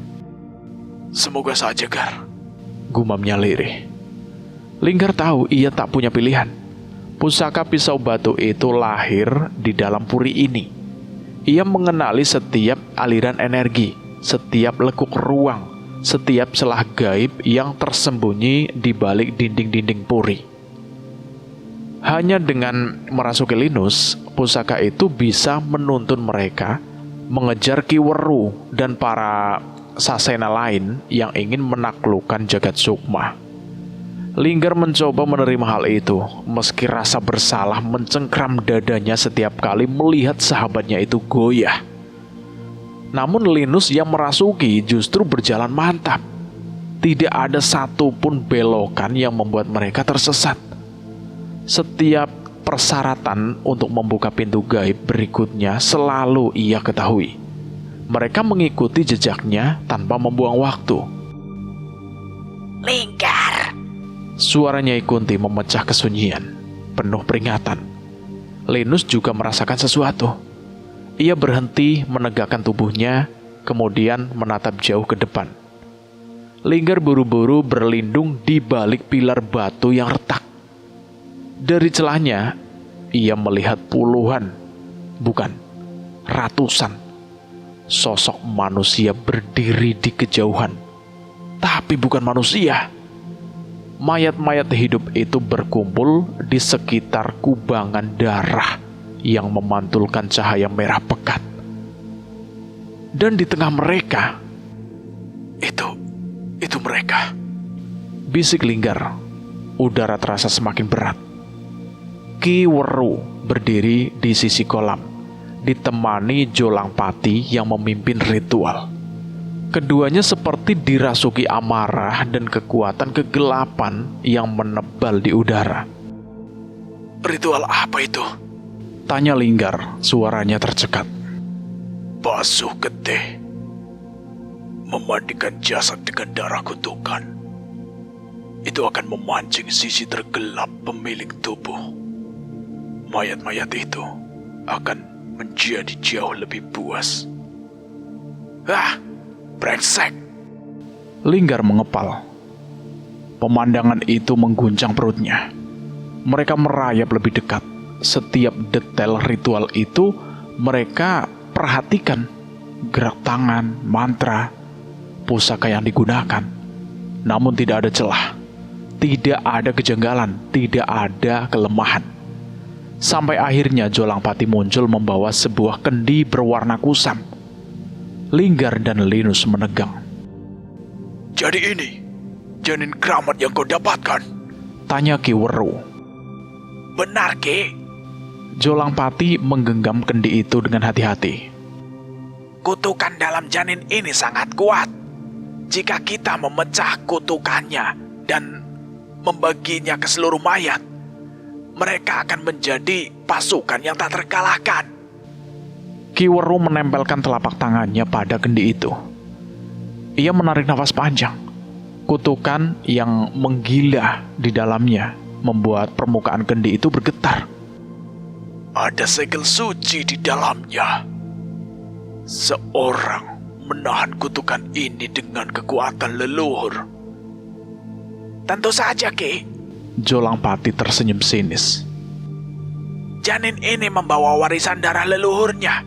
Semoga saja, Gar, gumamnya lirih. Linggar tahu ia tak punya pilihan. Pusaka pisau batu itu lahir di dalam puri ini. Ia mengenali setiap aliran energi, setiap lekuk ruang, setiap celah gaib yang tersembunyi di balik dinding-dinding puri. Hanya dengan merasuki Linus, pusaka itu bisa menuntun mereka mengejar Ki Weru dan para sasena lain yang ingin menaklukkan jagat sukma. Linggar mencoba menerima hal itu, meski rasa bersalah mencengkram dadanya setiap kali melihat sahabatnya itu goyah. Namun Linus yang merasuki justru berjalan mantap. Tidak ada satupun belokan yang membuat mereka tersesat. Setiap persyaratan untuk membuka pintu gaib berikutnya selalu ia ketahui. Mereka mengikuti jejaknya tanpa membuang waktu. Linggar! Suara Nyai Kunti memecah kesunyian, penuh peringatan. Linus juga merasakan sesuatu. Ia berhenti menegakkan tubuhnya, kemudian menatap jauh ke depan. Linggar buru-buru berlindung di balik pilar batu yang retak. Dari celahnya, ia melihat puluhan, bukan, ratusan sosok manusia berdiri di kejauhan. Tapi bukan manusia. Mayat-mayat hidup itu berkumpul di sekitar kubangan darah yang memantulkan cahaya merah pekat. Dan di tengah mereka, itu mereka. Bisik Linggar, udara terasa semakin berat. Ki Weru berdiri di sisi kolam, ditemani Jolangpati yang memimpin ritual. Keduanya seperti dirasuki amarah dan kekuatan kegelapan yang menebal di udara. Ritual apa itu? Tanya Linggar, suaranya tercekat. Basuh getih. Memandikan jasad dengan darah kutukan. Itu akan memancing sisi tergelap pemilik tubuh. Mayat-mayat itu akan menjadi jauh lebih puas. Brengsek! Linggar mengepal. Pemandangan itu mengguncang perutnya. Mereka merayap lebih dekat. Setiap detail ritual itu mereka perhatikan. Gerak tangan, mantra, pusaka yang digunakan. Namun tidak ada celah. Tidak ada kejanggalan. Tidak ada kelemahan. Sampai akhirnya Jolangpati muncul membawa sebuah kendi berwarna kusam. Linggar dan Linus menegang. Jadi ini janin keramat yang kau dapatkan? Tanya Ki Weru. Benar, Ki. Jolangpati menggenggam kendi itu dengan hati-hati. Kutukan dalam janin ini sangat kuat. Jika kita memecah kutukannya dan membaginya ke seluruh mayat, mereka akan menjadi pasukan yang tak terkalahkan. Ki Weru menempelkan telapak tangannya pada kendi itu. Ia menarik nafas panjang. Kutukan yang menggila di dalamnya membuat permukaan kendi itu bergetar. Ada segel suci di dalamnya. Seorang menahan kutukan ini dengan kekuatan leluhur. Tentu saja, Ki. Jolangpati tersenyum sinis. Janin ini membawa warisan darah leluhurnya.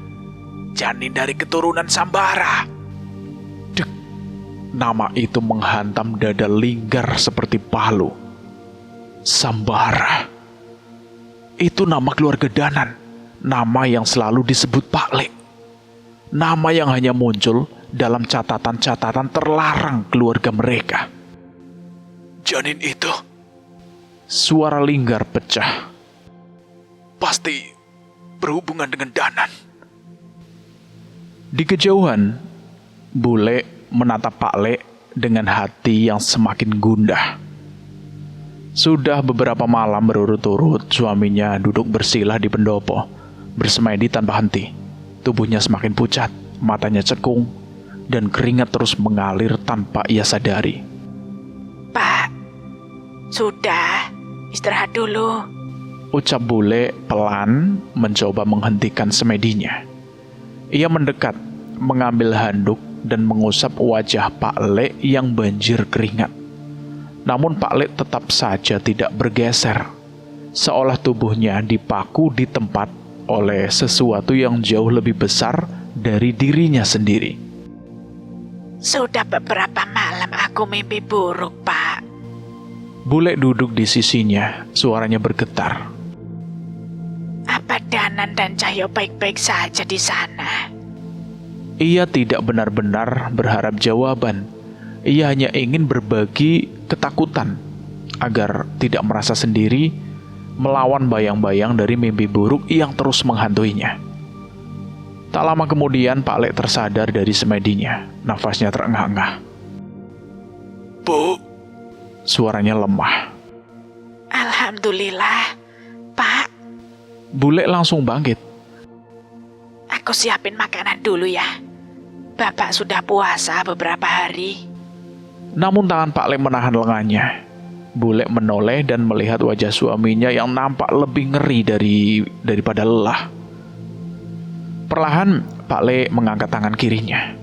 Janin dari keturunan Sambara. Dek, nama itu menghantam dada Linggar seperti palu. Sambara. Itu nama keluarga Danan. Nama yang selalu disebut Pak Le. Nama yang hanya muncul dalam catatan-catatan terlarang keluarga mereka. Janin itu? Suara Linggar pecah. Pasti berhubungan dengan Danan. Di kejauhan, Bule menatap Pak Le dengan hati yang semakin gundah. Sudah beberapa malam berurut-urut suaminya duduk bersila di pendopo, bersemedi tanpa henti. Tubuhnya semakin pucat, matanya cekung, dan keringat terus mengalir tanpa ia sadari. Pak, sudah, istirahat dulu. Ucap Bule pelan mencoba menghentikan semedinya. Ia mendekat, mengambil handuk dan mengusap wajah Pak Le yang banjir keringat. Namun Pak Le tetap saja tidak bergeser, seolah tubuhnya dipaku di tempat oleh sesuatu yang jauh lebih besar dari dirinya sendiri. Sudah beberapa malam aku mimpi buruk, Pak. Bule duduk di sisinya, suaranya bergetar. Apa Danan dan Cahyo baik-baik saja di sana? Ia tidak benar-benar berharap jawaban. Ia hanya ingin berbagi ketakutan agar tidak merasa sendiri melawan bayang-bayang dari mimpi buruk yang terus menghantuinya. Tak lama kemudian Pak Le tersadar dari semedinya. Nafasnya terengah-engah. Bu, Suaranya lemah. Alhamdulillah, Pak. Bule langsung bangkit. Aku siapin makanan dulu ya. Bapak sudah puasa beberapa hari. Namun tangan Pak Le menahan lengannya. Bule menoleh dan melihat wajah suaminya yang nampak lebih ngeri daripada lelah. Perlahan Pak Le mengangkat tangan kirinya,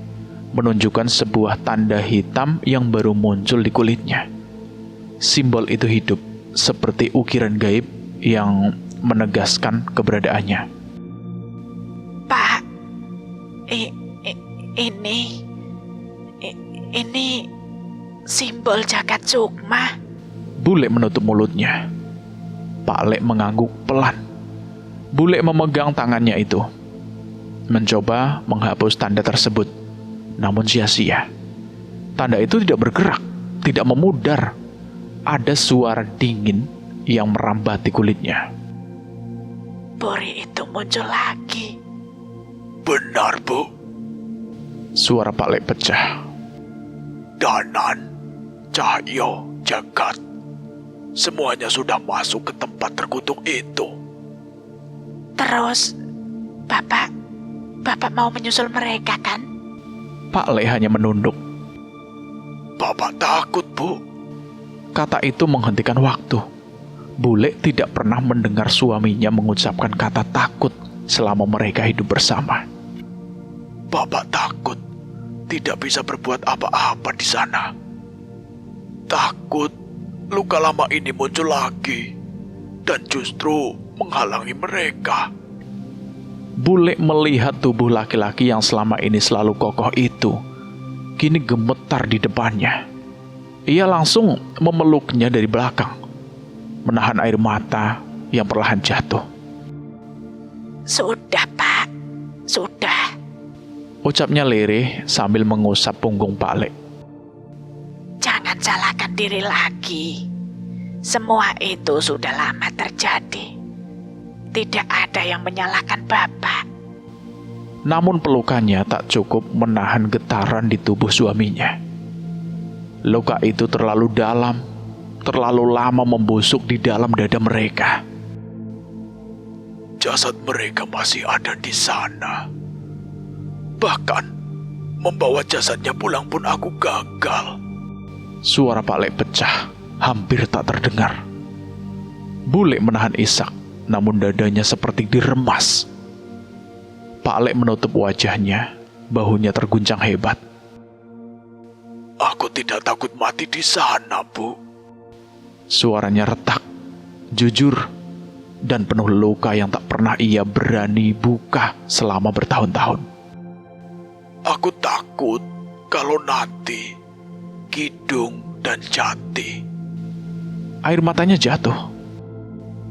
menunjukkan sebuah tanda hitam yang baru muncul di kulitnya. Simbol itu hidup, seperti ukiran gaib yang menegaskan keberadaannya. Pak, ini simbol jagat sukma. Bule menutup mulutnya. Pak Le mengangguk pelan. Bule memegang tangannya itu, mencoba menghapus tanda tersebut, namun sia-sia. Tanda itu tidak bergerak, tidak memudar. Ada suara dingin yang merambati kulitnya. Puri itu muncul lagi. Benar, Bu. Suara Pak Le pecah. Danan, Cahyo, Jagat. Semuanya sudah masuk ke tempat terkutuk itu. Terus, Bapak mau menyusul mereka kan? Pak Le hanya menunduk. Bapak takut, Bu. Kata itu menghentikan waktu. Bule tidak pernah mendengar suaminya mengucapkan kata takut selama mereka hidup bersama. Bapak takut tidak bisa berbuat apa-apa di sana. Takut luka lama ini muncul lagi dan justru menghalangi mereka. Bule melihat tubuh laki-laki yang selama ini selalu kokoh itu kini gemetar di depannya. Ia langsung memeluknya dari belakang, menahan air mata yang perlahan jatuh. Sudah, Pak. Sudah. Ucapnya lirih sambil mengusap punggung Pak Le. Jangan salahkan diri lagi. Semua itu sudah lama terjadi. Tidak ada yang menyalahkan Bapak. Namun pelukannya tak cukup menahan getaran di tubuh suaminya. Luka itu terlalu dalam, terlalu lama membusuk di dalam dada mereka. Jasad mereka masih ada di sana. Bahkan membawa jasadnya pulang pun aku gagal. Suara Pak Le pecah, hampir tak terdengar. Bule menahan isak, namun dadanya seperti diremas. Pak Le menutup wajahnya, bahunya terguncang hebat. Aku tidak takut mati di sana, Bu. Suaranya retak, jujur, dan penuh luka yang tak pernah ia berani buka selama bertahun-tahun. Aku takut kalau nanti Kidung dan Jati, Air matanya jatuh.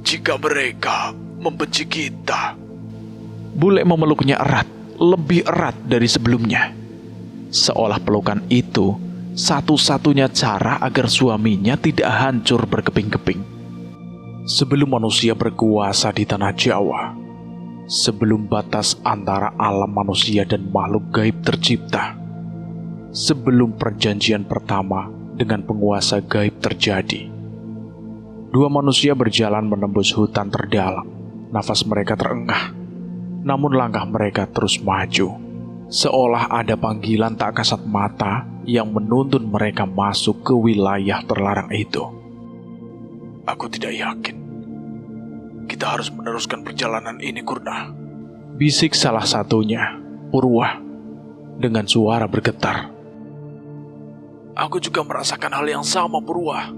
jika mereka membenci kita. Bule memeluknya erat, lebih erat dari sebelumnya. Seolah pelukan itu satu-satunya cara agar suaminya tidak hancur berkeping-keping. Sebelum manusia berkuasa di tanah Jawa, sebelum batas antara alam manusia dan makhluk gaib tercipta, sebelum perjanjian pertama dengan penguasa gaib terjadi, dua manusia berjalan menembus hutan terdalam. Nafas mereka terengah, namun langkah mereka terus maju, seolah ada panggilan tak kasat mata yang menuntun mereka masuk ke wilayah terlarang itu. Aku tidak yakin kita harus meneruskan perjalanan ini, Kurna. Bisik salah satunya, Purwa, dengan suara bergetar. Aku juga merasakan hal yang sama, Purwa.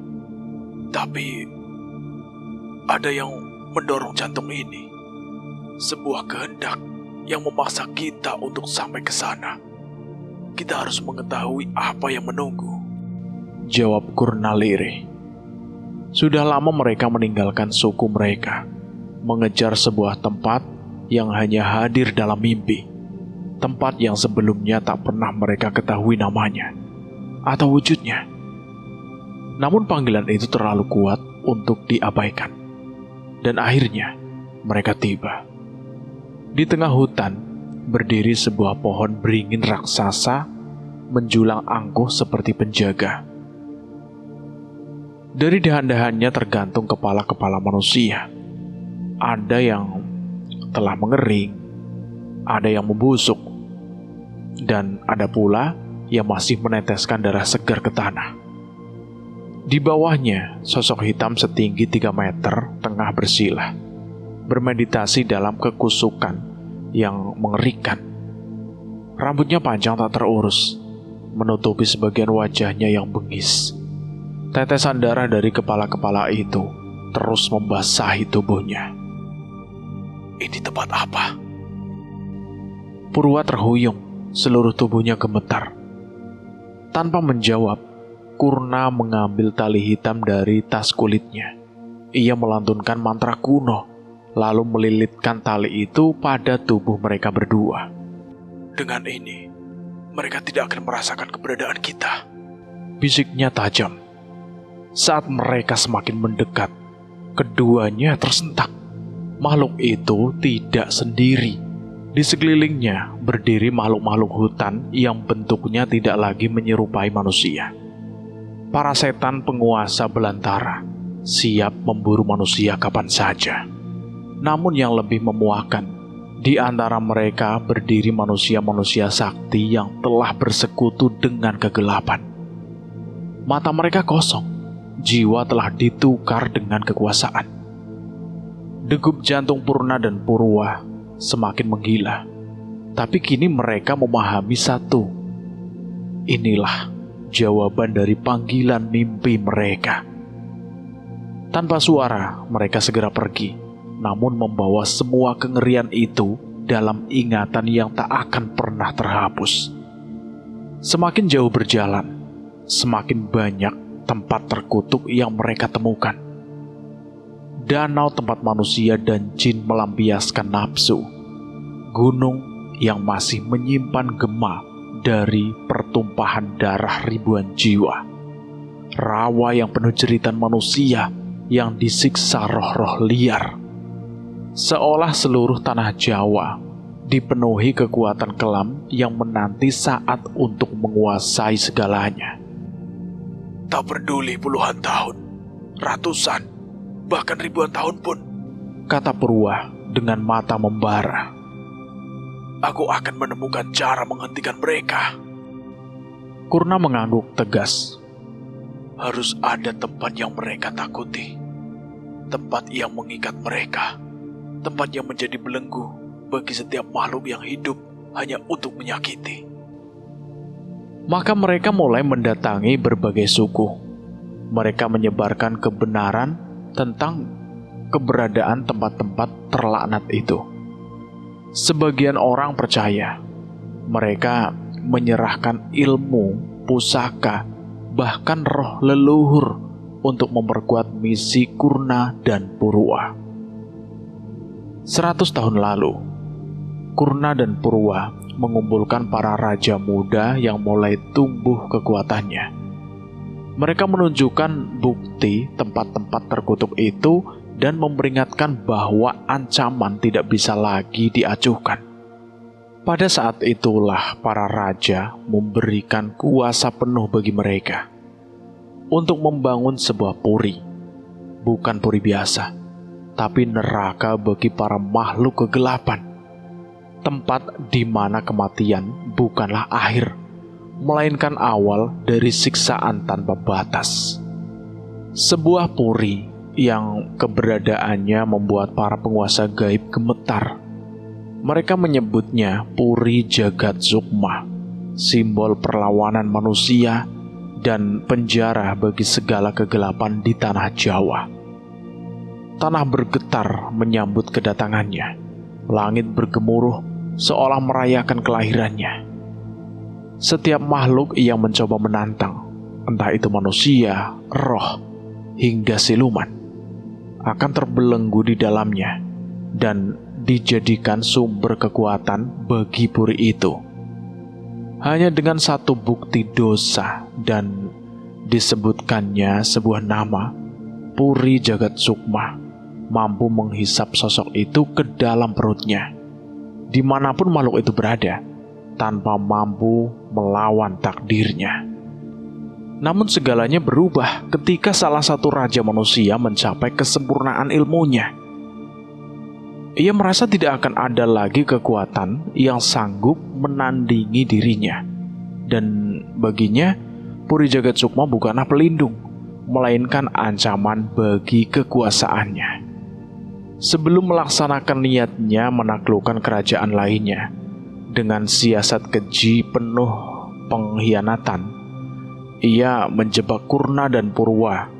Tapi ada yang mendorong jantung ini. Sebuah kehendak yang memaksa kita untuk sampai ke sana. Kita harus mengetahui apa yang menunggu. Jawab Kurna lirih. Sudah lama mereka meninggalkan suku mereka, mengejar sebuah tempat yang hanya hadir dalam mimpi. Tempat yang sebelumnya tak pernah mereka ketahui namanya atau wujudnya. Namun panggilan itu terlalu kuat untuk diabaikan. Dan akhirnya mereka tiba. Di tengah hutan berdiri sebuah pohon beringin raksasa, menjulang angkuh seperti penjaga. Dari dahan-dahannya tergantung kepala-kepala manusia. Ada yang telah mengering, ada yang membusuk, dan ada pula yang masih meneteskan darah segar ke tanah. Di bawahnya, sosok hitam setinggi 3 meter tengah bersilah, bermeditasi dalam kekusukan yang mengerikan. Rambutnya panjang tak terurus, menutupi sebagian wajahnya yang bengis. Tetesan darah dari kepala-kepala itu terus membasahi tubuhnya. Ini tempat apa? Purwa terhuyung, seluruh tubuhnya gemetar. Tanpa menjawab, Kurna mengambil tali hitam dari tas kulitnya. Ia melantunkan mantra kuno, lalu melilitkan tali itu pada tubuh mereka berdua. Dengan ini, mereka tidak akan merasakan keberadaan kita. Bisiknya tajam. Saat mereka semakin mendekat, keduanya tersentak. Makhluk itu tidak sendiri. Di sekelilingnya berdiri makhluk-makhluk hutan yang bentuknya tidak lagi menyerupai manusia. Para setan penguasa belantara, siap memburu manusia kapan saja. Namun yang lebih memuakkan, di antara mereka berdiri manusia-manusia sakti yang telah bersekutu dengan kegelapan. Mata mereka kosong, jiwa telah ditukar dengan kekuasaan. Degup jantung Purna dan Purwa semakin menggila. Tapi kini mereka memahami satu. Inilah jawaban dari panggilan mimpi mereka. Tanpa suara, mereka segera pergi, namun membawa semua kengerian itu dalam ingatan yang tak akan pernah terhapus. Semakin jauh berjalan, semakin banyak tempat terkutuk yang mereka temukan. Danau tempat manusia dan jin melampiaskan nafsu. Gunung yang masih menyimpan gema dari pertumpahan darah ribuan jiwa. Rawa yang penuh jeritan manusia yang disiksa roh-roh liar. Seolah seluruh tanah Jawa dipenuhi kekuatan kelam yang menanti saat untuk menguasai segalanya. Tak peduli puluhan tahun, ratusan, bahkan ribuan tahun pun, kata Purwa dengan mata membara. aku akan menemukan cara menghentikan mereka. Kurna mengangguk tegas. Harus ada tempat yang mereka takuti, tempat yang mengikat mereka, tempat yang menjadi belenggu bagi setiap makhluk yang hidup hanya untuk menyakiti. Maka mereka mulai mendatangi berbagai suku. Mereka menyebarkan kebenaran tentang keberadaan tempat-tempat terlaknat itu. Sebagian orang percaya. Mereka menyerahkan ilmu, pusaka, bahkan roh leluhur untuk memperkuat misi Kurna dan Purwa. 100 tahun lalu, Kurna dan Purwa mengumpulkan para raja muda yang mulai tumbuh kekuatannya. Mereka menunjukkan bukti tempat-tempat terkutuk itu dan memperingatkan bahwa ancaman tidak bisa lagi diacuhkan. Pada saat itulah para raja memberikan kuasa penuh bagi mereka untuk membangun sebuah puri. Bukan puri biasa, tapi neraka bagi para makhluk kegelapan. Tempat di mana kematian bukanlah akhir, melainkan awal dari siksaan tanpa batas. Sebuah puri yang keberadaannya membuat para penguasa gaib gemetar. Mereka menyebutnya Puri Jagat Sukma, simbol perlawanan manusia dan penjara bagi segala kegelapan di tanah Jawa. Tanah bergetar menyambut kedatangannya. Langit bergemuruh seolah merayakan kelahirannya. Setiap makhluk yang mencoba menantang, entah itu manusia, roh, hingga siluman, akan terbelenggu di dalamnya dan dijadikan sumber kekuatan bagi puri itu. Hanya dengan satu bukti dosa dan disebutkannya sebuah nama, Puri Jagat Sukma mampu menghisap sosok itu ke dalam perutnya, dimanapun makhluk itu berada, tanpa mampu melawan takdirnya. Namun segalanya berubah ketika salah satu raja manusia mencapai kesempurnaan ilmunya. Ia merasa tidak akan ada lagi kekuatan yang sanggup menandingi dirinya. Dan baginya, Puri Jagat Sukma bukanlah pelindung, melainkan ancaman bagi kekuasaannya. Sebelum melaksanakan niatnya menaklukkan kerajaan lainnya, dengan siasat keji penuh pengkhianatan, ia menjebak Kurna dan Purwa,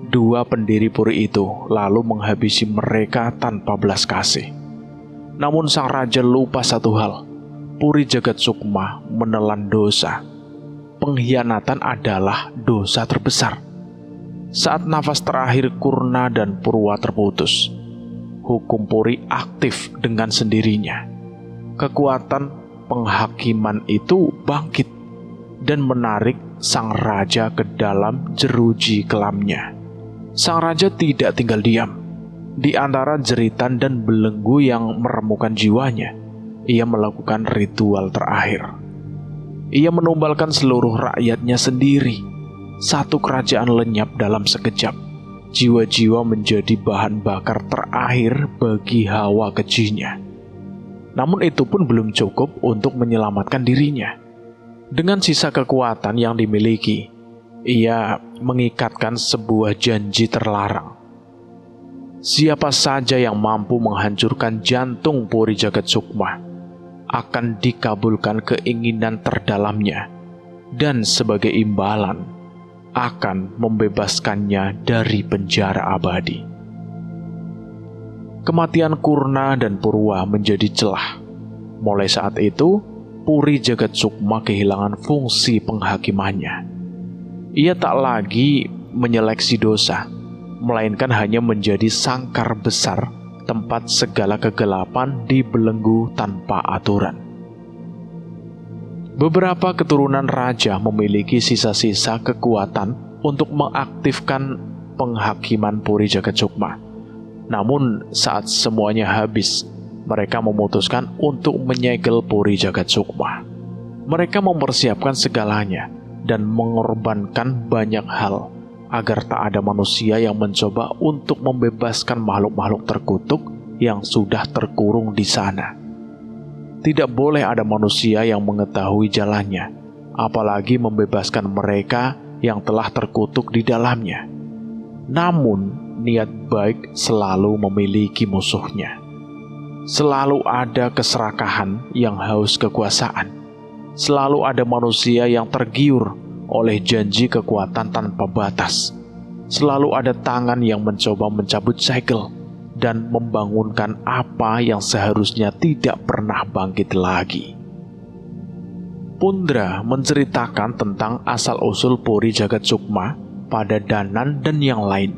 dua pendiri puri itu, lalu menghabisi mereka tanpa belas kasih. Namun sang raja lupa satu hal, Puri Jagatsukma menelan dosa. Pengkhianatan adalah dosa terbesar. Saat nafas terakhir Kurna dan Purwa terputus, hukum Puri aktif dengan sendirinya. Kekuatan penghakiman itu bangkit dan menarik sang raja ke dalam jeruji kelamnya. Sang raja tidak tinggal diam. Di antara jeritan dan belenggu yang meremukan jiwanya, ia melakukan ritual terakhir. Ia menumbalkan seluruh rakyatnya sendiri. Satu kerajaan lenyap dalam sekejap. Jiwa-jiwa menjadi bahan bakar terakhir bagi hawa kejinya. Namun itu pun belum cukup untuk menyelamatkan dirinya. Dengan sisa kekuatan yang dimiliki, ia mengikatkan sebuah janji terlarang. Siapa saja yang mampu menghancurkan jantung Puri Jagatsukma akan dikabulkan keinginan terdalamnya, dan sebagai imbalan akan membebaskannya dari penjara abadi. Kematian Kurna dan Purwa menjadi celah. Mulai saat itu, Puri Jagatsukma kehilangan fungsi penghakimannya. Ia tak lagi menyeleksi dosa, melainkan hanya menjadi sangkar besar tempat segala kegelapan dibelenggu tanpa aturan. Beberapa keturunan raja memiliki sisa-sisa kekuatan untuk mengaktifkan penghakiman Puri Jagatsukma. Namun saat semuanya habis, mereka memutuskan untuk menyegel Puri Jagatsukma. Mereka mempersiapkan segalanya dan mengorbankan banyak hal agar tak ada manusia yang mencoba untuk membebaskan makhluk-makhluk terkutuk yang sudah terkurung di sana. Tidak boleh ada manusia yang mengetahui jalannya, apalagi membebaskan mereka yang telah terkutuk di dalamnya. Namun, niat baik selalu memiliki musuhnya. Selalu ada keserakahan yang haus kekuasaan. Selalu ada manusia yang tergiur oleh janji kekuatan tanpa batas. Selalu ada tangan yang mencoba mencabut segel dan membangunkan apa yang seharusnya tidak pernah bangkit lagi. Pundra menceritakan tentang asal-usul Puri Jagatsukma pada Danan dan yang lain.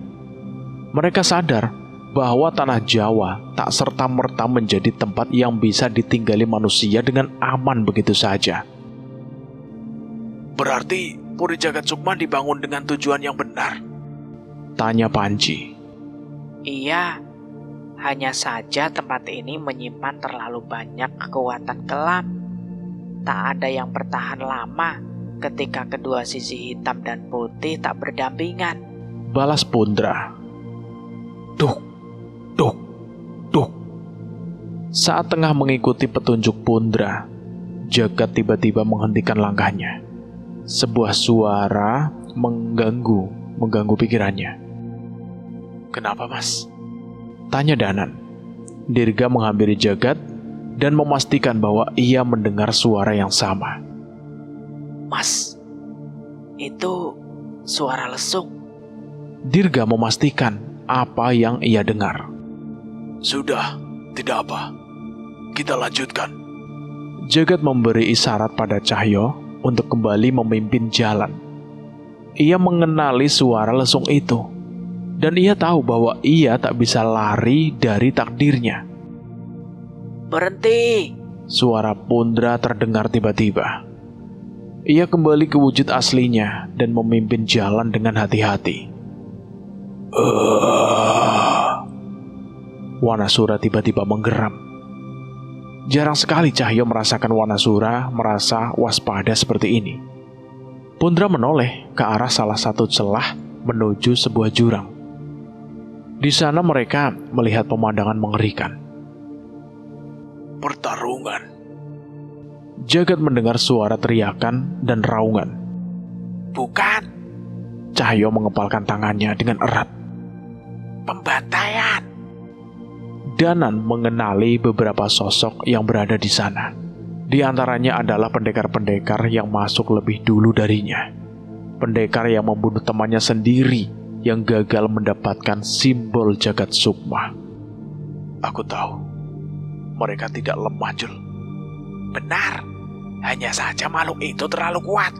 Mereka sadar bahwa tanah Jawa tak serta-merta menjadi tempat yang bisa ditinggali manusia dengan aman begitu saja. Berarti Puri Jagatsukma dibangun dengan tujuan yang benar? Tanya Panji. Iya, hanya saja tempat ini menyimpan terlalu banyak kekuatan kelam. Tak ada yang bertahan lama ketika kedua sisi hitam dan putih tak berdampingan. Balas Pundra. Duk, duk, duk. Saat tengah mengikuti petunjuk Pundra, Jagat tiba-tiba menghentikan langkahnya. Sebuah suara mengganggu pikirannya. Kenapa, Mas? Tanya Danan. Dirga menghampiri Jagat dan memastikan bahwa ia mendengar suara yang sama. Mas, itu suara lesung. Dirga memastikan apa yang ia dengar. Sudah, tidak apa. Kita lanjutkan. Jagat memberi isyarat pada Cahyo untuk kembali memimpin jalan. Ia mengenali suara lesung itu, dan ia tahu bahwa ia tak bisa lari dari takdirnya. Berhenti! Suara Pundra terdengar tiba-tiba. Ia kembali ke wujud aslinya dan memimpin jalan dengan hati-hati. Wanasura tiba-tiba menggeram. Jarang sekali Cahyo merasakan Wanasura merasa waspada seperti ini. Pundra menoleh ke arah salah satu celah menuju sebuah jurang. Di sana mereka melihat pemandangan mengerikan. Pertarungan. Jagat mendengar suara teriakan dan raungan. Bukan. Cahyo mengepalkan tangannya dengan erat. Pembantaian. Danan mengenali beberapa sosok yang berada di sana. Di antaranya adalah pendekar-pendekar yang masuk lebih dulu darinya. Pendekar yang membunuh temannya sendiri yang gagal mendapatkan simbol jagat sukma. Aku tahu, mereka tidak lemah, Jul. Benar, hanya saja makhluk itu terlalu kuat.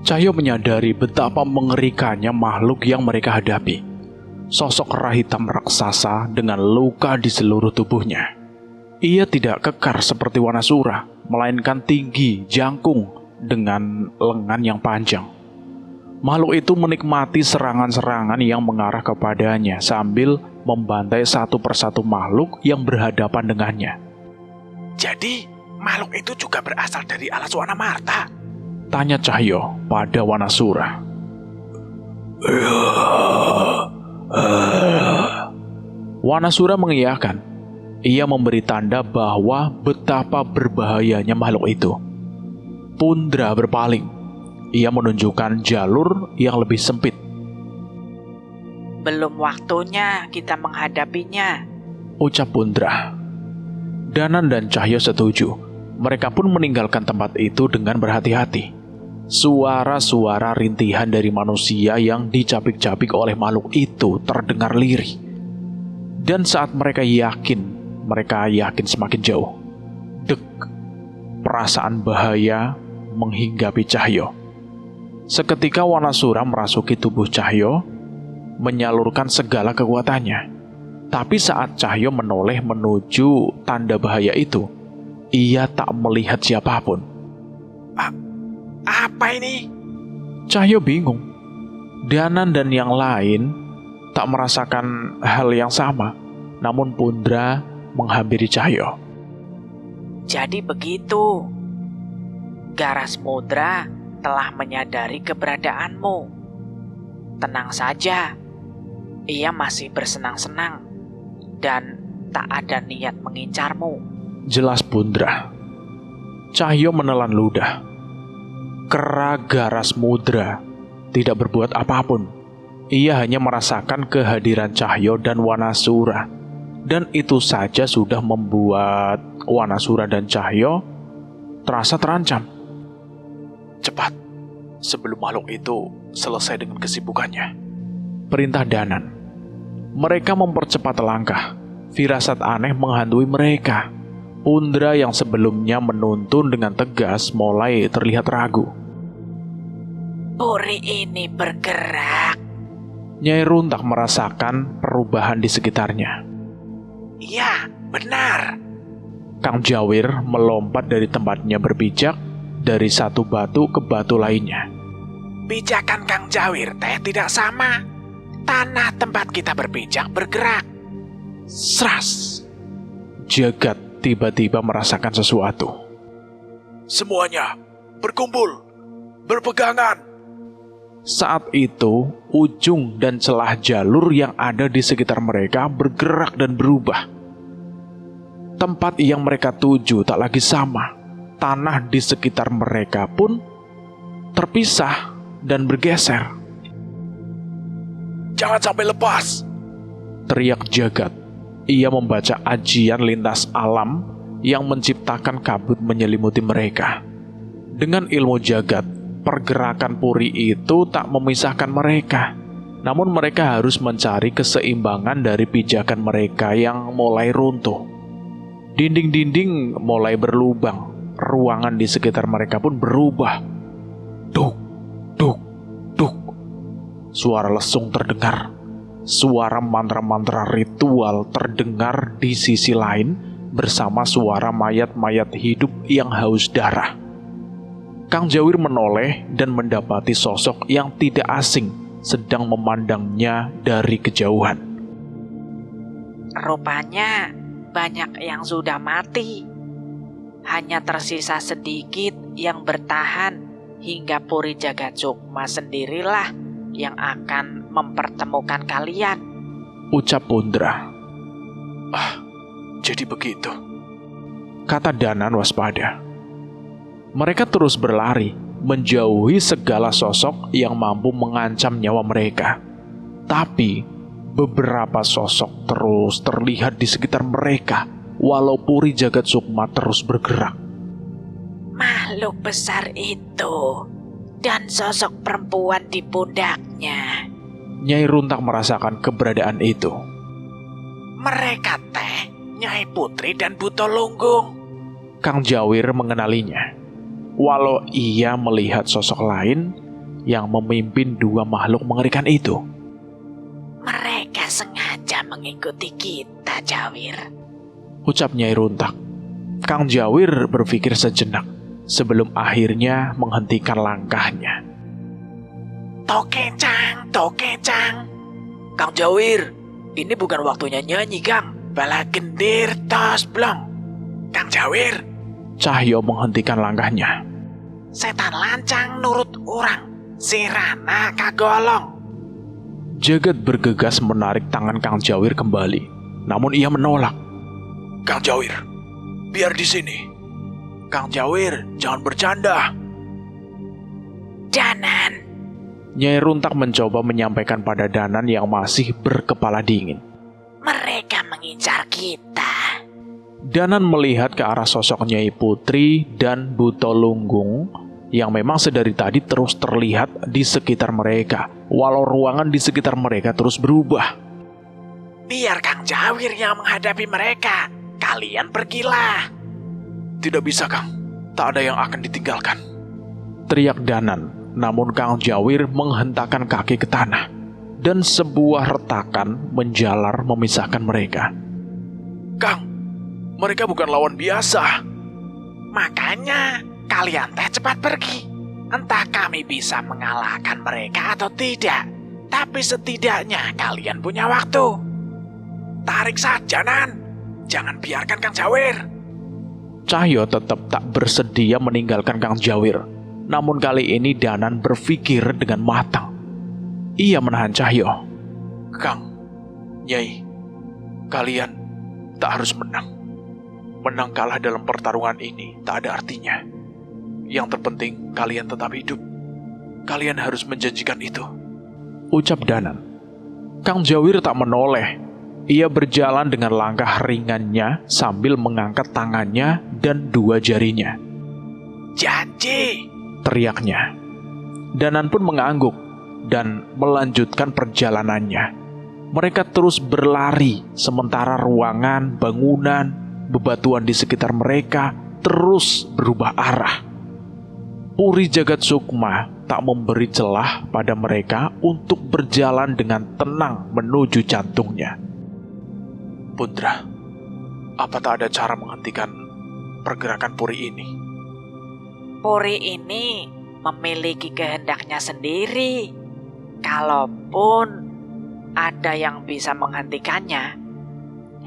Cahyo menyadari betapa mengerikannya makhluk yang mereka hadapi. Sosok kera hitam raksasa dengan luka di seluruh tubuhnya. Ia tidak kekar seperti Wanasura, melainkan tinggi, jangkung, dengan lengan yang panjang. Makhluk itu menikmati serangan-serangan yang mengarah kepadanya sambil membantai satu persatu makhluk yang berhadapan dengannya. Jadi, makhluk itu juga berasal dari alas Wanamarta? Tanya Cahyo pada Wanasura. Wanasura mengiyakan. Ia memberi tanda bahwa betapa berbahayanya makhluk itu. Pundra berpaling. Ia menunjukkan jalur yang lebih sempit. Belum waktunya kita menghadapinya, Ucap Pundra. Danan dan Cahyo setuju. Mereka pun meninggalkan tempat itu dengan berhati-hati. Suara-suara rintihan dari manusia yang dicapik-capik oleh makhluk itu terdengar lirih. Dan saat mereka yakin semakin jauh. Dek, perasaan bahaya menghinggapi Cahyo. Seketika Wanasura merasuki tubuh Cahyo, menyalurkan segala kekuatannya. Tapi saat Cahyo menoleh menuju tanda bahaya itu, ia tak melihat siapapun. Apa ini? Cahyo bingung. Danan dan yang lain tak merasakan hal yang sama. Namun Pundra menghampiri Cahyo. jadi begitu. Garas Mudra telah menyadari keberadaanmu. Tenang saja, ia masih bersenang-senang dan tak ada niat mengincarmu. Jelas Pundra. Cahyo menelan ludah. Kera Garas Mudra tidak berbuat apapun. Ia hanya merasakan kehadiran Cahyo dan Wanasura. Dan itu saja sudah membuat Wanasura dan Cahyo terasa terancam. Cepat, sebelum makhluk itu selesai dengan kesibukannya. Perintah Danan. Mereka mempercepat langkah. Firasat aneh menghantui mereka. Pundra yang sebelumnya menuntun dengan tegas mulai terlihat ragu. Puri ini bergerak. Nyai Runtak merasakan perubahan di sekitarnya. Iya, benar. Kang Jawir melompat dari tempatnya berpijak dari satu batu ke batu lainnya. Pijakan Kang Jawir teh tidak sama. Tanah tempat kita berpijak bergerak. Sras! Jagat tiba-tiba merasakan sesuatu. Semuanya berkumpul, berpegangan. Saat itu, ujung dan celah jalur yang ada di sekitar mereka bergerak dan berubah. Tempat yang mereka tuju tak lagi sama. Tanah di sekitar mereka pun terpisah dan bergeser. Jangan sampai lepas, Teriak Jagat. Ia membaca ajian lintas alam yang menciptakan kabut menyelimuti mereka. Dengan ilmu Jagat, pergerakan puri itu tak memisahkan mereka. Namun mereka harus mencari keseimbangan dari pijakan mereka yang mulai runtuh. Dinding-dinding mulai berlubang. Ruangan di sekitar mereka pun berubah. Duk, duk, duk. Suara lesung terdengar. Suara mantra-mantra ritual terdengar di sisi lain bersama suara mayat-mayat hidup yang haus darah. Kang Jawir menoleh dan mendapati sosok yang tidak asing sedang memandangnya dari kejauhan. Rupanya banyak yang sudah mati. Hanya tersisa sedikit yang bertahan hingga Puri Jagat Sukma sendirilah yang akan mempertemukan kalian. Ucap Pundra. Jadi begitu, kata Danan waspada. Mereka terus berlari, menjauhi segala sosok yang mampu mengancam nyawa mereka. Tapi beberapa sosok terus terlihat di sekitar mereka, walau Puri Jagat Sukma terus bergerak. Makhluk besar itu dan sosok perempuan di pundaknya. Nyai Runtak merasakan keberadaan itu. Mereka teh Nyai Putri dan Butolunggung. Kang Jawir mengenalinya, walau ia melihat sosok lain yang memimpin dua makhluk mengerikan itu. Mereka sengaja mengikuti kita, Jawir. Ucap Nyai Runtak. Kang Jawir berpikir sejenak sebelum akhirnya menghentikan langkahnya. Tokecang, Tokecang. Kang Jawir, ini bukan waktunya nyanyi, Kang. Bala gendir tos blong. Kang Jawir, Cahyo menghentikan langkahnya. setan lancang nurut orang, sirana kagolong. Jagat bergegas menarik tangan Kang Jawir kembali, namun ia menolak. Kang Jawir, biar di sini. Kang Jawir, jangan bercanda. Danan, Nyai Runtak mencoba menyampaikan pada Danan yang masih berkepala dingin. mereka mengincar kita. Danan melihat ke arah sosok Nyai Putri dan Butolunggung yang memang sedari tadi terus terlihat di sekitar mereka, walau ruangan di sekitar mereka terus berubah. Biar Kang Jawir yang menghadapi mereka. Kalian pergilah. Tidak bisa, Kang. Tak ada yang akan ditinggalkan. Teriak Danan, namun Kang Jawir menghentakkan kaki ke tanah, dan sebuah retakan menjalar memisahkan mereka. Kang, mereka bukan lawan biasa. Makanya, kalian teh cepat pergi. Entah kami bisa mengalahkan mereka atau tidak. Tapi setidaknya kalian punya waktu. Tarik saja, Nan. Jangan biarkan Kang Jawir. Cahyo tetap tak bersedia meninggalkan Kang Jawir. Namun kali ini Danan berpikir dengan matang. Ia menahan Cahyo. Kang, Nyai, kalian tak harus menang. Menang kalah dalam pertarungan ini tak ada artinya. Yang terpenting kalian tetap hidup. Kalian harus menjanjikan itu. Ucap Danan. Kang Jawir tak menoleh. Ia berjalan dengan langkah ringannya sambil mengangkat tangannya dan dua jarinya. Janji! Teriaknya. Danan pun mengangguk dan melanjutkan perjalanannya. Mereka terus berlari sementara ruangan, bangunan, bebatuan di sekitar mereka terus berubah arah. Puri Jagat Sukma tak memberi celah pada mereka untuk berjalan dengan tenang menuju jantungnya. Pundra, apa tak ada cara menghentikan pergerakan Puri ini? Puri ini memiliki kehendaknya sendiri. Kalaupun ada yang bisa menghentikannya,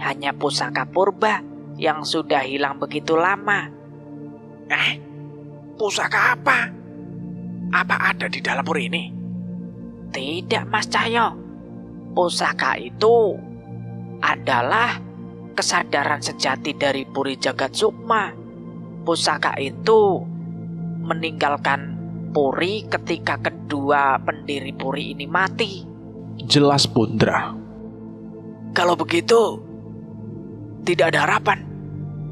hanya pusaka purba yang sudah hilang begitu lama. Pusaka apa? Apa ada di dalam Puri ini? Tidak, Mas Cahyo. Pusaka itu adalah kesadaran sejati dari Puri Jagat Sukma. Pusaka itu meninggalkan Puri ketika kedua pendiri Puri ini mati. Jelas Pundra. Kalau begitu, tidak ada harapan.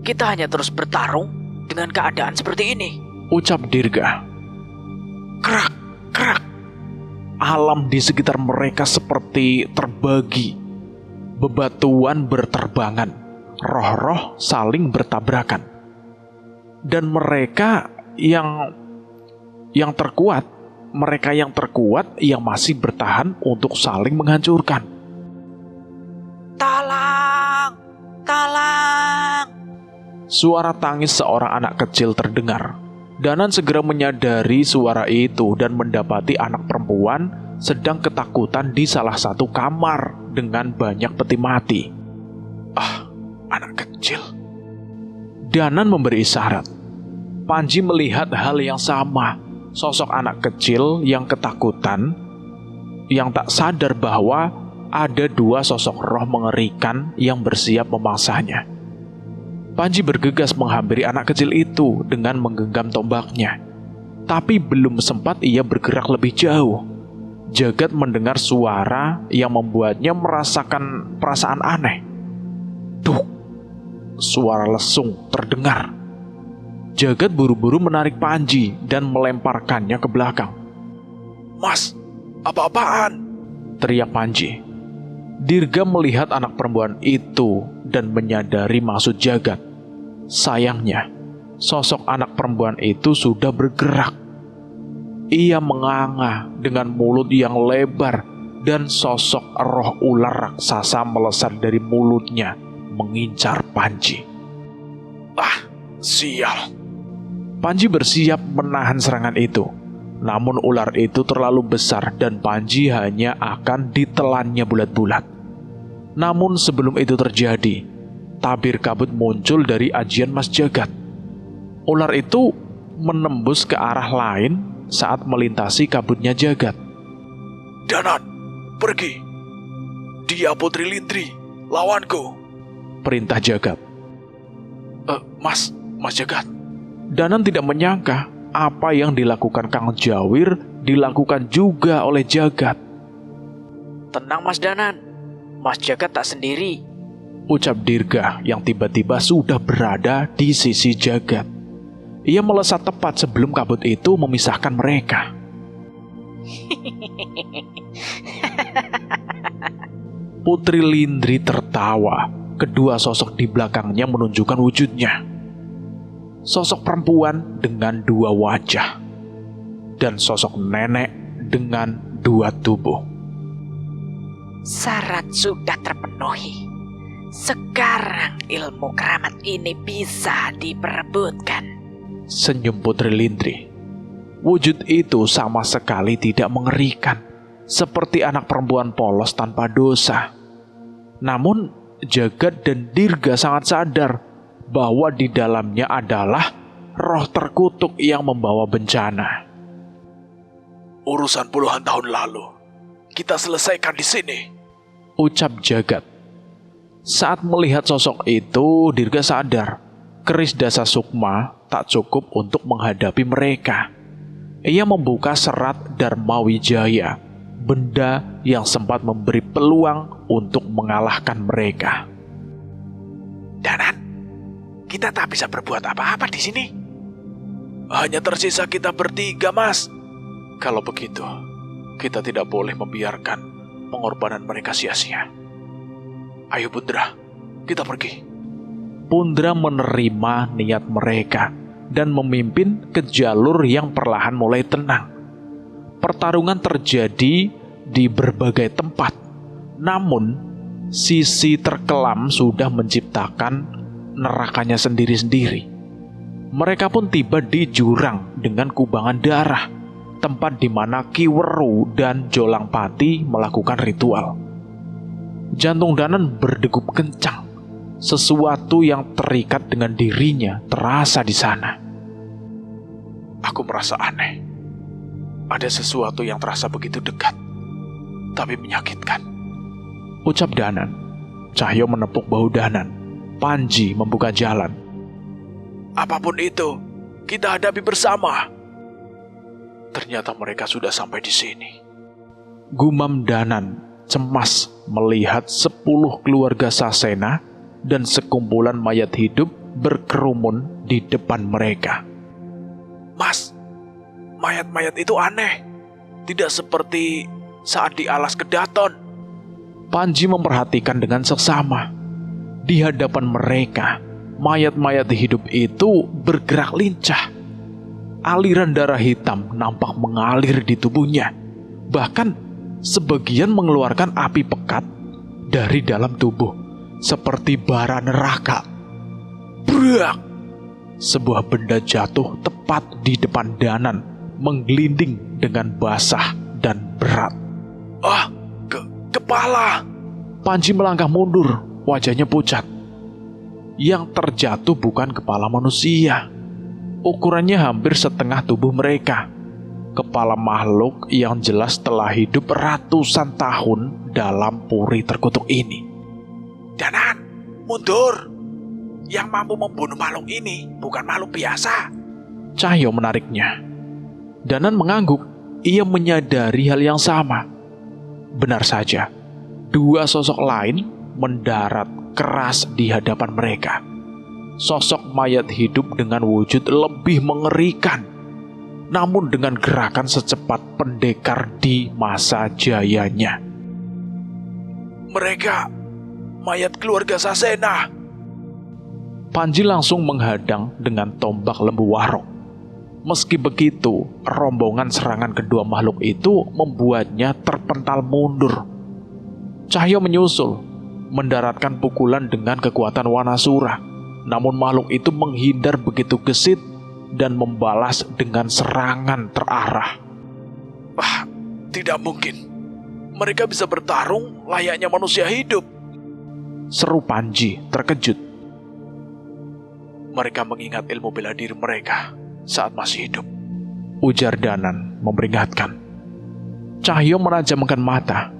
Kita hanya terus bertarung dengan keadaan seperti ini. Ucap Dirga. Kerak, kerak. Alam di sekitar mereka seperti terbagi. Bebatuan berterbangan, roh-roh saling bertabrakan. Dan mereka yang terkuat, yang masih bertahan untuk saling menghancurkan. Tolong! Tolong! Suara tangis seorang anak kecil terdengar. Danan segera menyadari suara itu dan mendapati anak perempuan sedang ketakutan di salah satu kamar dengan banyak peti mati. Anak kecil. Danan memberi isyarat. Panji melihat hal yang sama. Sosok anak kecil yang ketakutan, yang tak sadar bahwa ada dua sosok roh mengerikan yang bersiap memangsanya. Panji bergegas menghampiri anak kecil itu dengan menggenggam tombaknya. Tapi belum sempat ia bergerak lebih jauh, Jagat mendengar suara yang membuatnya merasakan perasaan aneh. Duk! Suara lesung terdengar. Jagat buru-buru menarik Panji dan melemparkannya ke belakang. Mas, apa-apaan? Teriak Panji. Dirga melihat anak perempuan itu dan menyadari maksud Jagat. Sayangnya, sosok anak perempuan itu sudah bergerak. Ia menganga dengan mulut yang lebar dan sosok roh ular raksasa melesat dari mulutnya mengincar Panji. Ah, sial. Panji bersiap menahan serangan itu. Namun ular itu terlalu besar dan Panji hanya akan ditelannya bulat-bulat. Namun sebelum itu terjadi, tabir kabut muncul dari ajian Mas Jagat. Ular itu menembus ke arah lain saat melintasi kabutnya Jagat. Danan, pergi. Dia Putri Lindri, lawanku. Perintah Jagat. Mas Jagat. Danan tidak menyangka apa yang dilakukan Kang Jawir dilakukan juga oleh Jagat. Tenang Mas Danan, Mas Jagat tak sendiri. Ucap Dirga yang tiba-tiba sudah berada di sisi Jagat. Ia melesat tepat sebelum kabut itu memisahkan mereka. Putri Lindri tertawa. Kedua sosok di belakangnya menunjukkan wujudnya. Sosok perempuan dengan dua wajah. Dan sosok nenek dengan dua tubuh. Syarat sudah terpenuhi. Sekarang ilmu keramat ini bisa diperebutkan. Senyum Putri Lindri. Wujud itu sama sekali tidak mengerikan, seperti anak perempuan polos tanpa dosa. Namun Jagat dan Dirga sangat sadar bahwa di dalamnya adalah roh terkutuk yang membawa bencana. Urusan puluhan tahun lalu, kita selesaikan di sini. Ucap Jagat. Saat melihat sosok itu, Dirga sadar keris Dasa Sukma tak cukup untuk menghadapi mereka. Ia membuka serat Dharma Wijaya, benda yang sempat memberi peluang untuk mengalahkan mereka. Danan, kita tak bisa berbuat apa-apa di sini. Hanya tersisa kita bertiga, Mas. Kalau begitu, kita tidak boleh membiarkan pengorbanan mereka sia-sia. Ayo Pundra, kita pergi. Pundra menerima niat mereka dan memimpin ke jalur yang perlahan mulai tenang. Pertarungan terjadi di berbagai tempat, namun sisi terkelam sudah menciptakan nerakanya sendiri-sendiri. Mereka pun tiba di jurang dengan kubangan darah, tempat di mana Ki Weru dan Jolangpati melakukan ritual. Jantung Danan berdegup kencang. Sesuatu yang terikat dengan dirinya terasa di sana. Aku merasa aneh. Ada sesuatu yang terasa begitu dekat, tapi menyakitkan. Ucap Danan. Cahyo menepuk bahu Danan. Panji membuka jalan. Apapun itu, kita hadapi bersama. Ternyata mereka sudah sampai di sini. Gumam Danan cemas melihat 10 keluarga Sasena dan sekumpulan mayat hidup berkerumun di depan mereka. Mas, mayat-mayat itu aneh. Tidak seperti saat di alas Kedaton. Panji memperhatikan dengan seksama. Di hadapan mereka, mayat-mayat hidup itu bergerak lincah. Aliran darah hitam nampak mengalir di tubuhnya. Bahkan sebagian mengeluarkan api pekat dari dalam tubuh, seperti bara neraka. Brak! Sebuah benda jatuh tepat di depan Danan, menggelinding dengan basah dan berat. Ah, kepala! Panji melangkah mundur, wajahnya pucat. Yang terjatuh bukan kepala manusia. Ukurannya hampir setengah tubuh mereka. Kepala makhluk yang jelas telah hidup ratusan tahun dalam puri terkutuk ini. Danan, mundur. Yang mampu membunuh makhluk ini bukan makhluk biasa. Cahyo menariknya. Danan mengangguk. Ia menyadari hal yang sama. Benar saja, dua sosok lain mendarat keras di hadapan mereka. Sosok mayat hidup dengan wujud lebih mengerikan, namun dengan gerakan secepat pendekar di masa jayanya. Mereka mayat keluarga Sasena. Panji langsung menghadang dengan tombak lembu warok. Meski begitu, rombongan serangan kedua makhluk itu membuatnya terpental mundur. Cahyo menyusul, mendaratkan pukulan dengan kekuatan Wanasura. Namun makhluk itu menghindar begitu gesit dan membalas dengan serangan terarah. Tidak mungkin. Mereka bisa bertarung layaknya manusia hidup. Seru Panji terkejut. Mereka mengingat ilmu bela diri mereka saat masih hidup, ujar Danan memperingatkan. Cahyo menajamkan mata.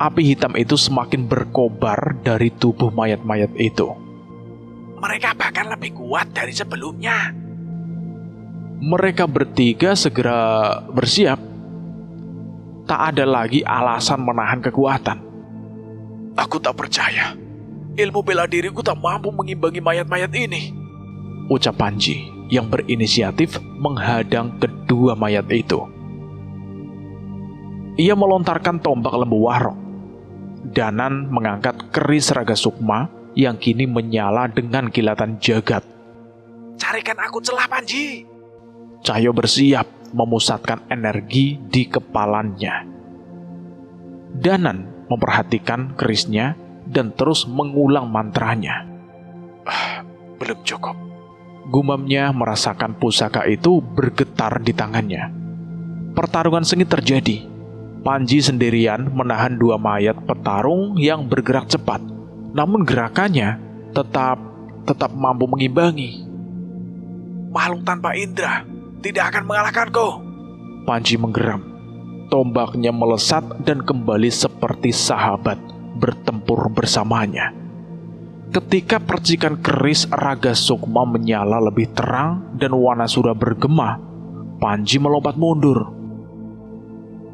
Api hitam itu semakin berkobar dari tubuh mayat-mayat itu. Mereka bahkan lebih kuat dari sebelumnya. Mereka bertiga segera bersiap. Tak ada lagi alasan menahan kekuatan. Aku tak percaya. Ilmu bela diriku tak mampu mengimbangi mayat-mayat ini, ucap Panji yang berinisiatif menghadang kedua mayat itu. Ia melontarkan tombak lembu warok. Danan mengangkat keris Raga Sukma yang kini menyala dengan kilatan jagat. Carikan aku celah, Panji. Cahyo bersiap memusatkan energi di kepalanya. Danan memperhatikan kerisnya dan terus mengulang mantranya. Belum cukup. Gumamnya merasakan pusaka itu bergetar di tangannya. Pertarungan sengit terjadi. Panji sendirian menahan dua mayat petarung yang bergerak cepat. Namun gerakannya tetap mampu mengimbangi. Makhluk tanpa indera tidak akan mengalahkanku. Panji menggeram. Tombaknya melesat dan kembali seperti sahabat bertempur bersamanya. Ketika percikan keris Raga Sukma menyala lebih terang dan Wanasura bergema, Panji melompat mundur.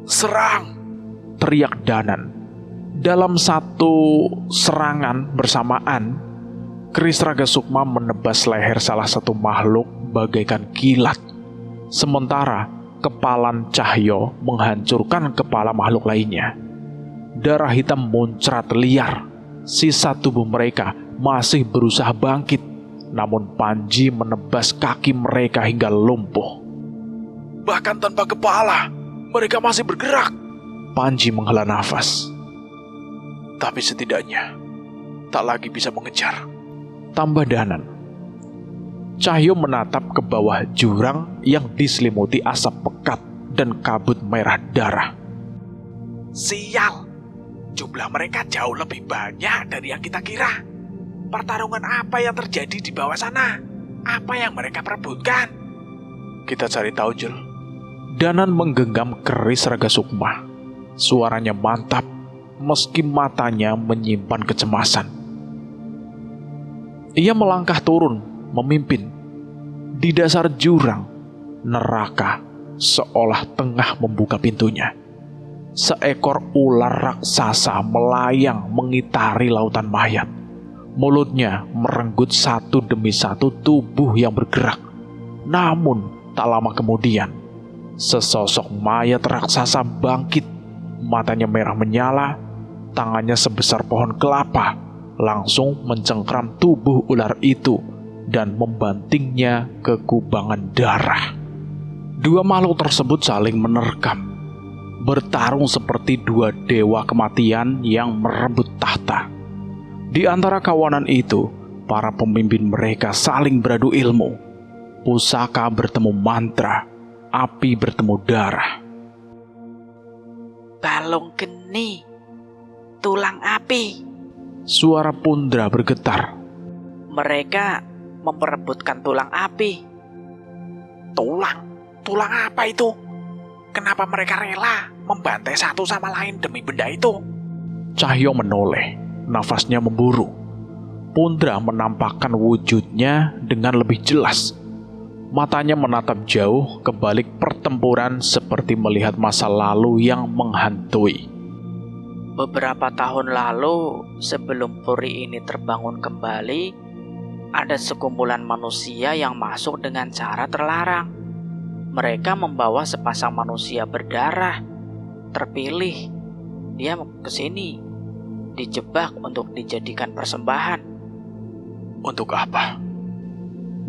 Serang! Teriak Danan. Dalam satu serangan bersamaan, keris Raga Sukma menebas leher salah satu makhluk bagaikan kilat. Sementara kepalan Cahyo menghancurkan kepala makhluk lainnya. Darah hitam muncrat liar. Sisa tubuh mereka masih berusaha bangkit, namun Panji menebas kaki mereka hingga lumpuh. Bahkan tanpa kepala, mereka masih bergerak. Panji menghela nafas. Tapi setidaknya tak lagi bisa mengejar, tambah Danan. Cahyo menatap ke bawah jurang yang diselimuti asap pekat dan kabut merah darah. Sial! Jumlah mereka jauh lebih banyak dari yang kita kira. Pertarungan apa yang terjadi di bawah sana? Apa yang mereka perebutkan? Kita cari tahu, Jul. Danan menggenggam keris Raga Sukma. Suaranya mantap, meski matanya menyimpan kecemasan. Ia melangkah turun, memimpin. Di dasar jurang, neraka seolah tengah membuka pintunya. Seekor ular raksasa melayang mengitari lautan mayat. Mulutnya merenggut satu demi satu tubuh yang bergerak. Namun tak lama kemudian, sesosok mayat raksasa bangkit. Matanya merah menyala, tangannya sebesar pohon kelapa, langsung mencengkram tubuh ular itu dan membantingnya ke kubangan darah. Dua makhluk tersebut saling menerkam, bertarung seperti dua dewa kematian yang merebut tahta. Di antara kawanan itu, para pemimpin mereka saling beradu ilmu. Pusaka bertemu mantra, api bertemu darah. Balung geni, tulang api. Suara Pundra bergetar. Mereka memperebutkan tulang api. Tulang apa itu? Kenapa mereka rela membantai satu sama lain demi benda itu? Cahyo menoleh, nafasnya memburu. Pundra menampakkan wujudnya dengan lebih jelas. Matanya menatap jauh ke balik pertempuran seperti melihat masa lalu yang menghantui. Beberapa tahun lalu, sebelum puri ini terbangun kembali, ada sekumpulan manusia yang masuk dengan cara terlarang. Mereka membawa sepasang manusia berdarah terpilih. Dia ke sini, dijebak untuk dijadikan persembahan. Untuk apa?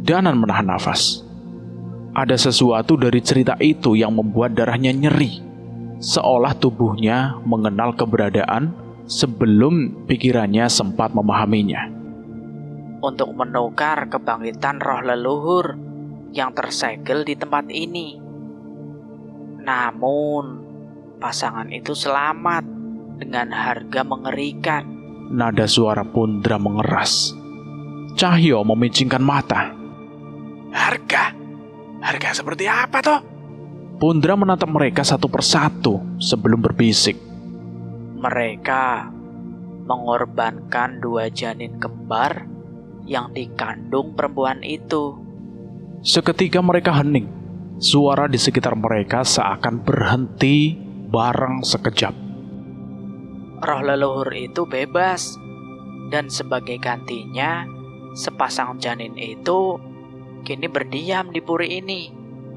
Danan menahan nafas. Ada sesuatu dari cerita itu yang membuat darahnya nyeri, seolah tubuhnya mengenal keberadaan sebelum pikirannya sempat memahaminya. Untuk menukar kebangkitan roh leluhur yang tersegel di tempat ini. Namun, pasangan itu selamat dengan harga mengerikan. Nada suara Pundra mengeras. Cahyo memicingkan mata. Harga? Harga seperti apa toh? Pundra menatap mereka satu persatu sebelum berbisik. Mereka mengorbankan 2 janin kembar yang dikandung perempuan itu. Seketika mereka hening. Suara di sekitar mereka seakan berhenti bareng sekejap. Roh leluhur itu bebas, dan sebagai gantinya, sepasang janin itu kini berdiam di puri ini,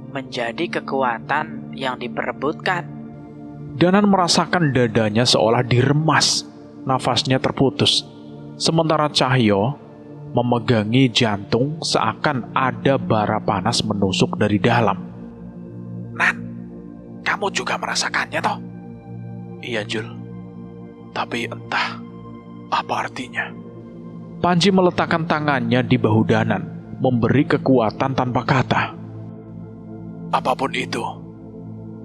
menjadi kekuatan yang diperebutkan. Danan merasakan dadanya seolah diremas, nafasnya terputus. Sementara Cahyo memegangi jantung seakan ada bara panas menusuk dari dalam. Nan, kamu juga merasakannya toh? Iya, Jul. Tapi entah apa artinya. Panji meletakkan tangannya di bahu Danan, memberi kekuatan tanpa kata. Apapun itu,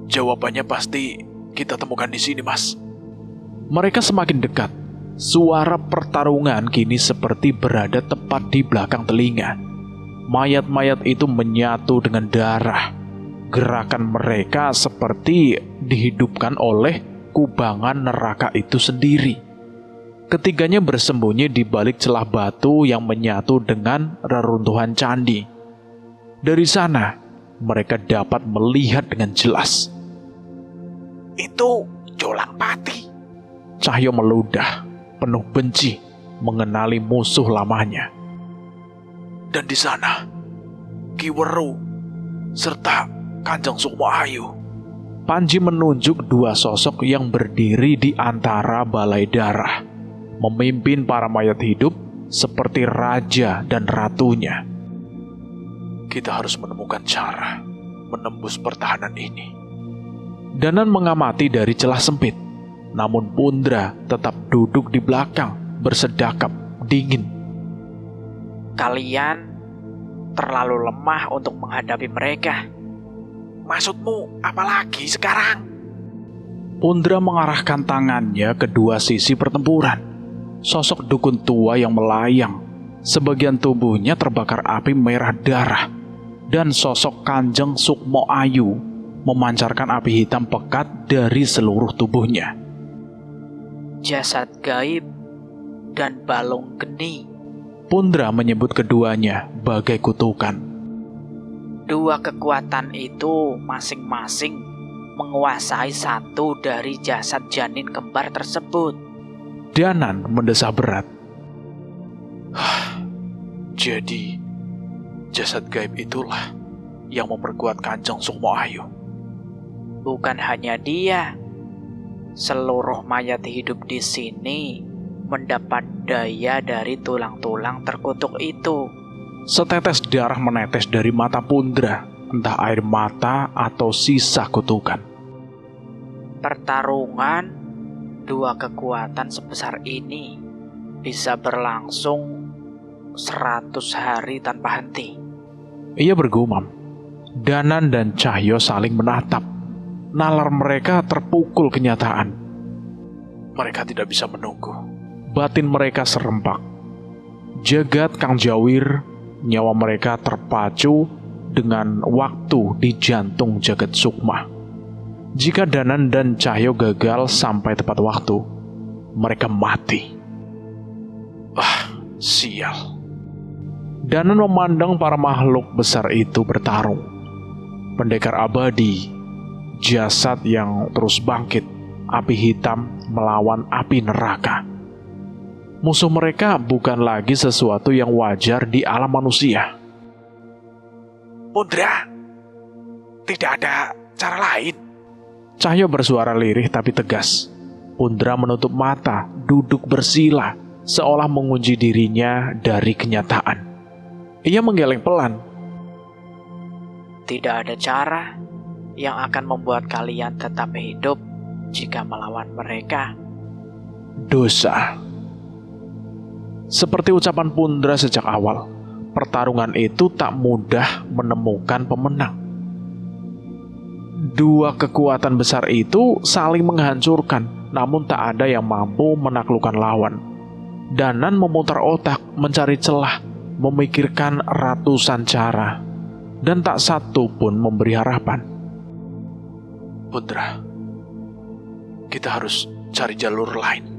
jawabannya pasti kita temukan di sini, Mas. Mereka semakin dekat. Suara pertarungan kini seperti berada tepat di belakang telinga. Mayat-mayat itu menyatu dengan darah. Gerakan mereka seperti dihidupkan oleh kubangan neraka itu sendiri. Ketiganya bersembunyi di balik celah batu yang menyatu dengan reruntuhan candi. Dari sana, mereka dapat melihat dengan jelas. Itu Jolang Pati. Cahyo meludah, penuh benci, mengenali musuh lamanya. Dan di sana, Ki Weru serta Kanjeng Sukmo Ayu. Panji menunjuk 2 sosok yang berdiri di antara balai darah, memimpin para mayat hidup seperti raja dan ratunya. Kita harus menemukan cara menembus pertahanan ini. Danan mengamati dari celah sempit, namun Pundra tetap duduk di belakang, bersedakap, dingin. Kalian terlalu lemah untuk menghadapi mereka. Maksudmu apa lagi sekarang? Pundra mengarahkan tangannya ke 2 sisi pertempuran. Sosok dukun tua yang melayang, sebagian tubuhnya terbakar api merah darah, dan sosok Kanjeng Sukmo Ayu memancarkan api hitam pekat dari seluruh tubuhnya. Jasad gaib dan balung geni. Pundra menyebut keduanya bagai kutukan. 2 kekuatan itu masing-masing menguasai satu dari jasad janin kembar tersebut. Danan mendesah berat. Jadi, jasad gaib itulah yang memperkuat Kanjeng Sukmo Ayu. Bukan hanya dia, seluruh mayat hidup di sini mendapat daya dari tulang-tulang terkutuk itu. Setetes darah menetes dari mata Pundra, entah air mata atau sisa kutukan. Pertarungan 2 kekuatan sebesar ini bisa berlangsung 100 hari tanpa henti. Ia bergumam. Danan dan Cahyo saling menatap. Nalar mereka terpukul kenyataan. Mereka tidak bisa menunggu. Batin mereka serempak. Jagat Kang Jawir, nyawa mereka terpacu dengan waktu di jantung jagat sukma. Jika Danan dan Cahyo gagal sampai tepat waktu, mereka mati. Sial. Danan memandang para makhluk besar itu bertarung. Pendekar abadi, jasad yang terus bangkit, api hitam melawan api neraka. Musuh mereka bukan lagi sesuatu yang wajar di alam manusia. Pundra, tidak ada cara lain. Cahyo bersuara lirih tapi tegas. Pundra menutup mata, duduk bersila, seolah mengunci dirinya dari kenyataan. Ia menggeleng pelan. Tidak ada cara yang akan membuat kalian tetap hidup jika melawan mereka. Dosa. Seperti ucapan Pundra sejak awal, pertarungan itu tak mudah menemukan pemenang. Dua kekuatan besar itu saling menghancurkan, namun tak ada yang mampu menaklukkan lawan. Danan memutar otak, mencari celah, memikirkan ratusan cara, dan tak satu pun memberi harapan. Pundra, kita harus cari jalur lain.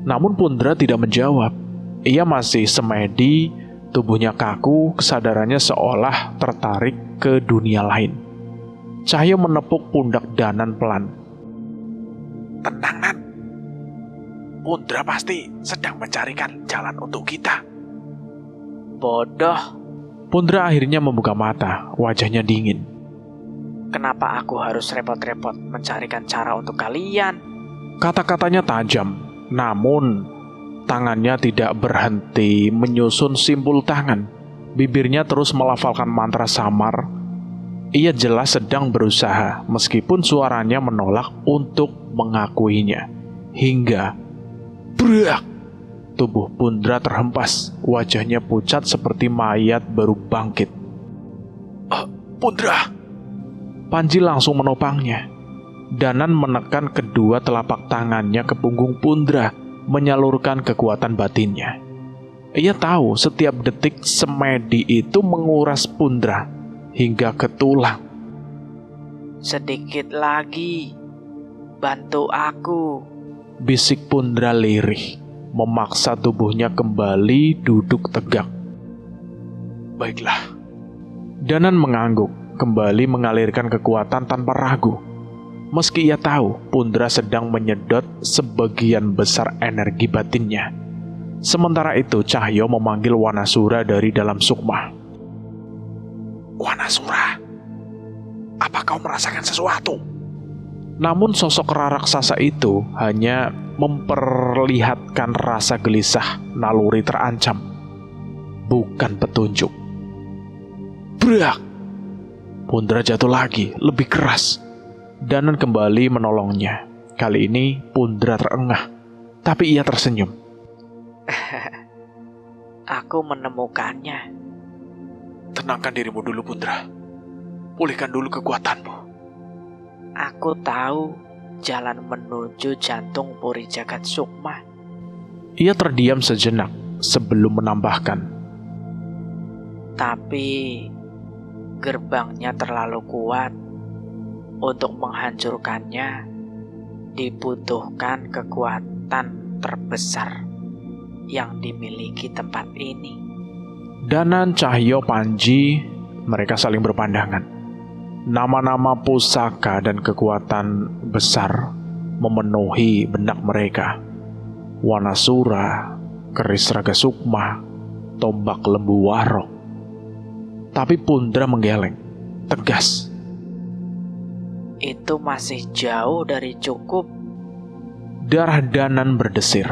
Namun Pundra tidak menjawab. Ia masih semedi, tubuhnya kaku, kesadarannya seolah tertarik ke dunia lain. Cahyo menepuk pundak Danan pelan. Tenang, Nan. Pundra pasti sedang mencarikan jalan untuk kita. Bodoh, Pundra akhirnya membuka mata, wajahnya dingin. kenapa aku harus repot-repot mencarikan cara untuk kalian? Kata-katanya tajam, namun tangannya tidak berhenti menyusun simpul tangan. Bibirnya terus melafalkan mantra samar. Ia jelas sedang berusaha, meskipun suaranya menolak untuk mengakuinya. Hingga brak, tubuh Pundra terhempas, wajahnya pucat seperti mayat baru bangkit. Pundra, Panji langsung menopangnya. Danan menekan kedua telapak tangannya ke punggung Pundra, menyalurkan kekuatan batinnya. Ia tahu setiap detik semedi itu menguras Pundra hingga ke tulang. Sedikit lagi, bantu aku. Bisik Pundra lirih, memaksa tubuhnya kembali duduk tegak. baiklah. Danan mengangguk, kembali mengalirkan kekuatan tanpa ragu. Meski ia tahu Pundra sedang menyedot sebagian besar energi batinnya. Sementara itu Cahyo memanggil Wanasura dari dalam sukma. Wanasura, apa kau merasakan sesuatu? Namun sosok raksasa itu hanya memperlihatkan rasa gelisah, naluri terancam, bukan petunjuk. Brak! Pundra jatuh lagi, lebih keras. Danan kembali menolongnya. Kali ini Pundra terengah, tapi ia tersenyum. Aku menemukannya. Tenangkan dirimu dulu, Pundra. Pulihkan dulu kekuatanmu. Aku tahu jalan menuju jantung Puri Jagat Sukma. Ia terdiam sejenak sebelum menambahkan. Tapi gerbangnya terlalu kuat. Untuk menghancurkannya dibutuhkan kekuatan terbesar yang dimiliki tempat ini. Danan, Cahyo, Panji, mereka saling berpandangan. Nama-nama pusaka dan kekuatan besar memenuhi benak mereka. Wanasura, keris raga sukma, tombak lembu warok. Tapi Pundra menggeleng, tegas. Itu masih jauh dari cukup. Darah Danan berdesir.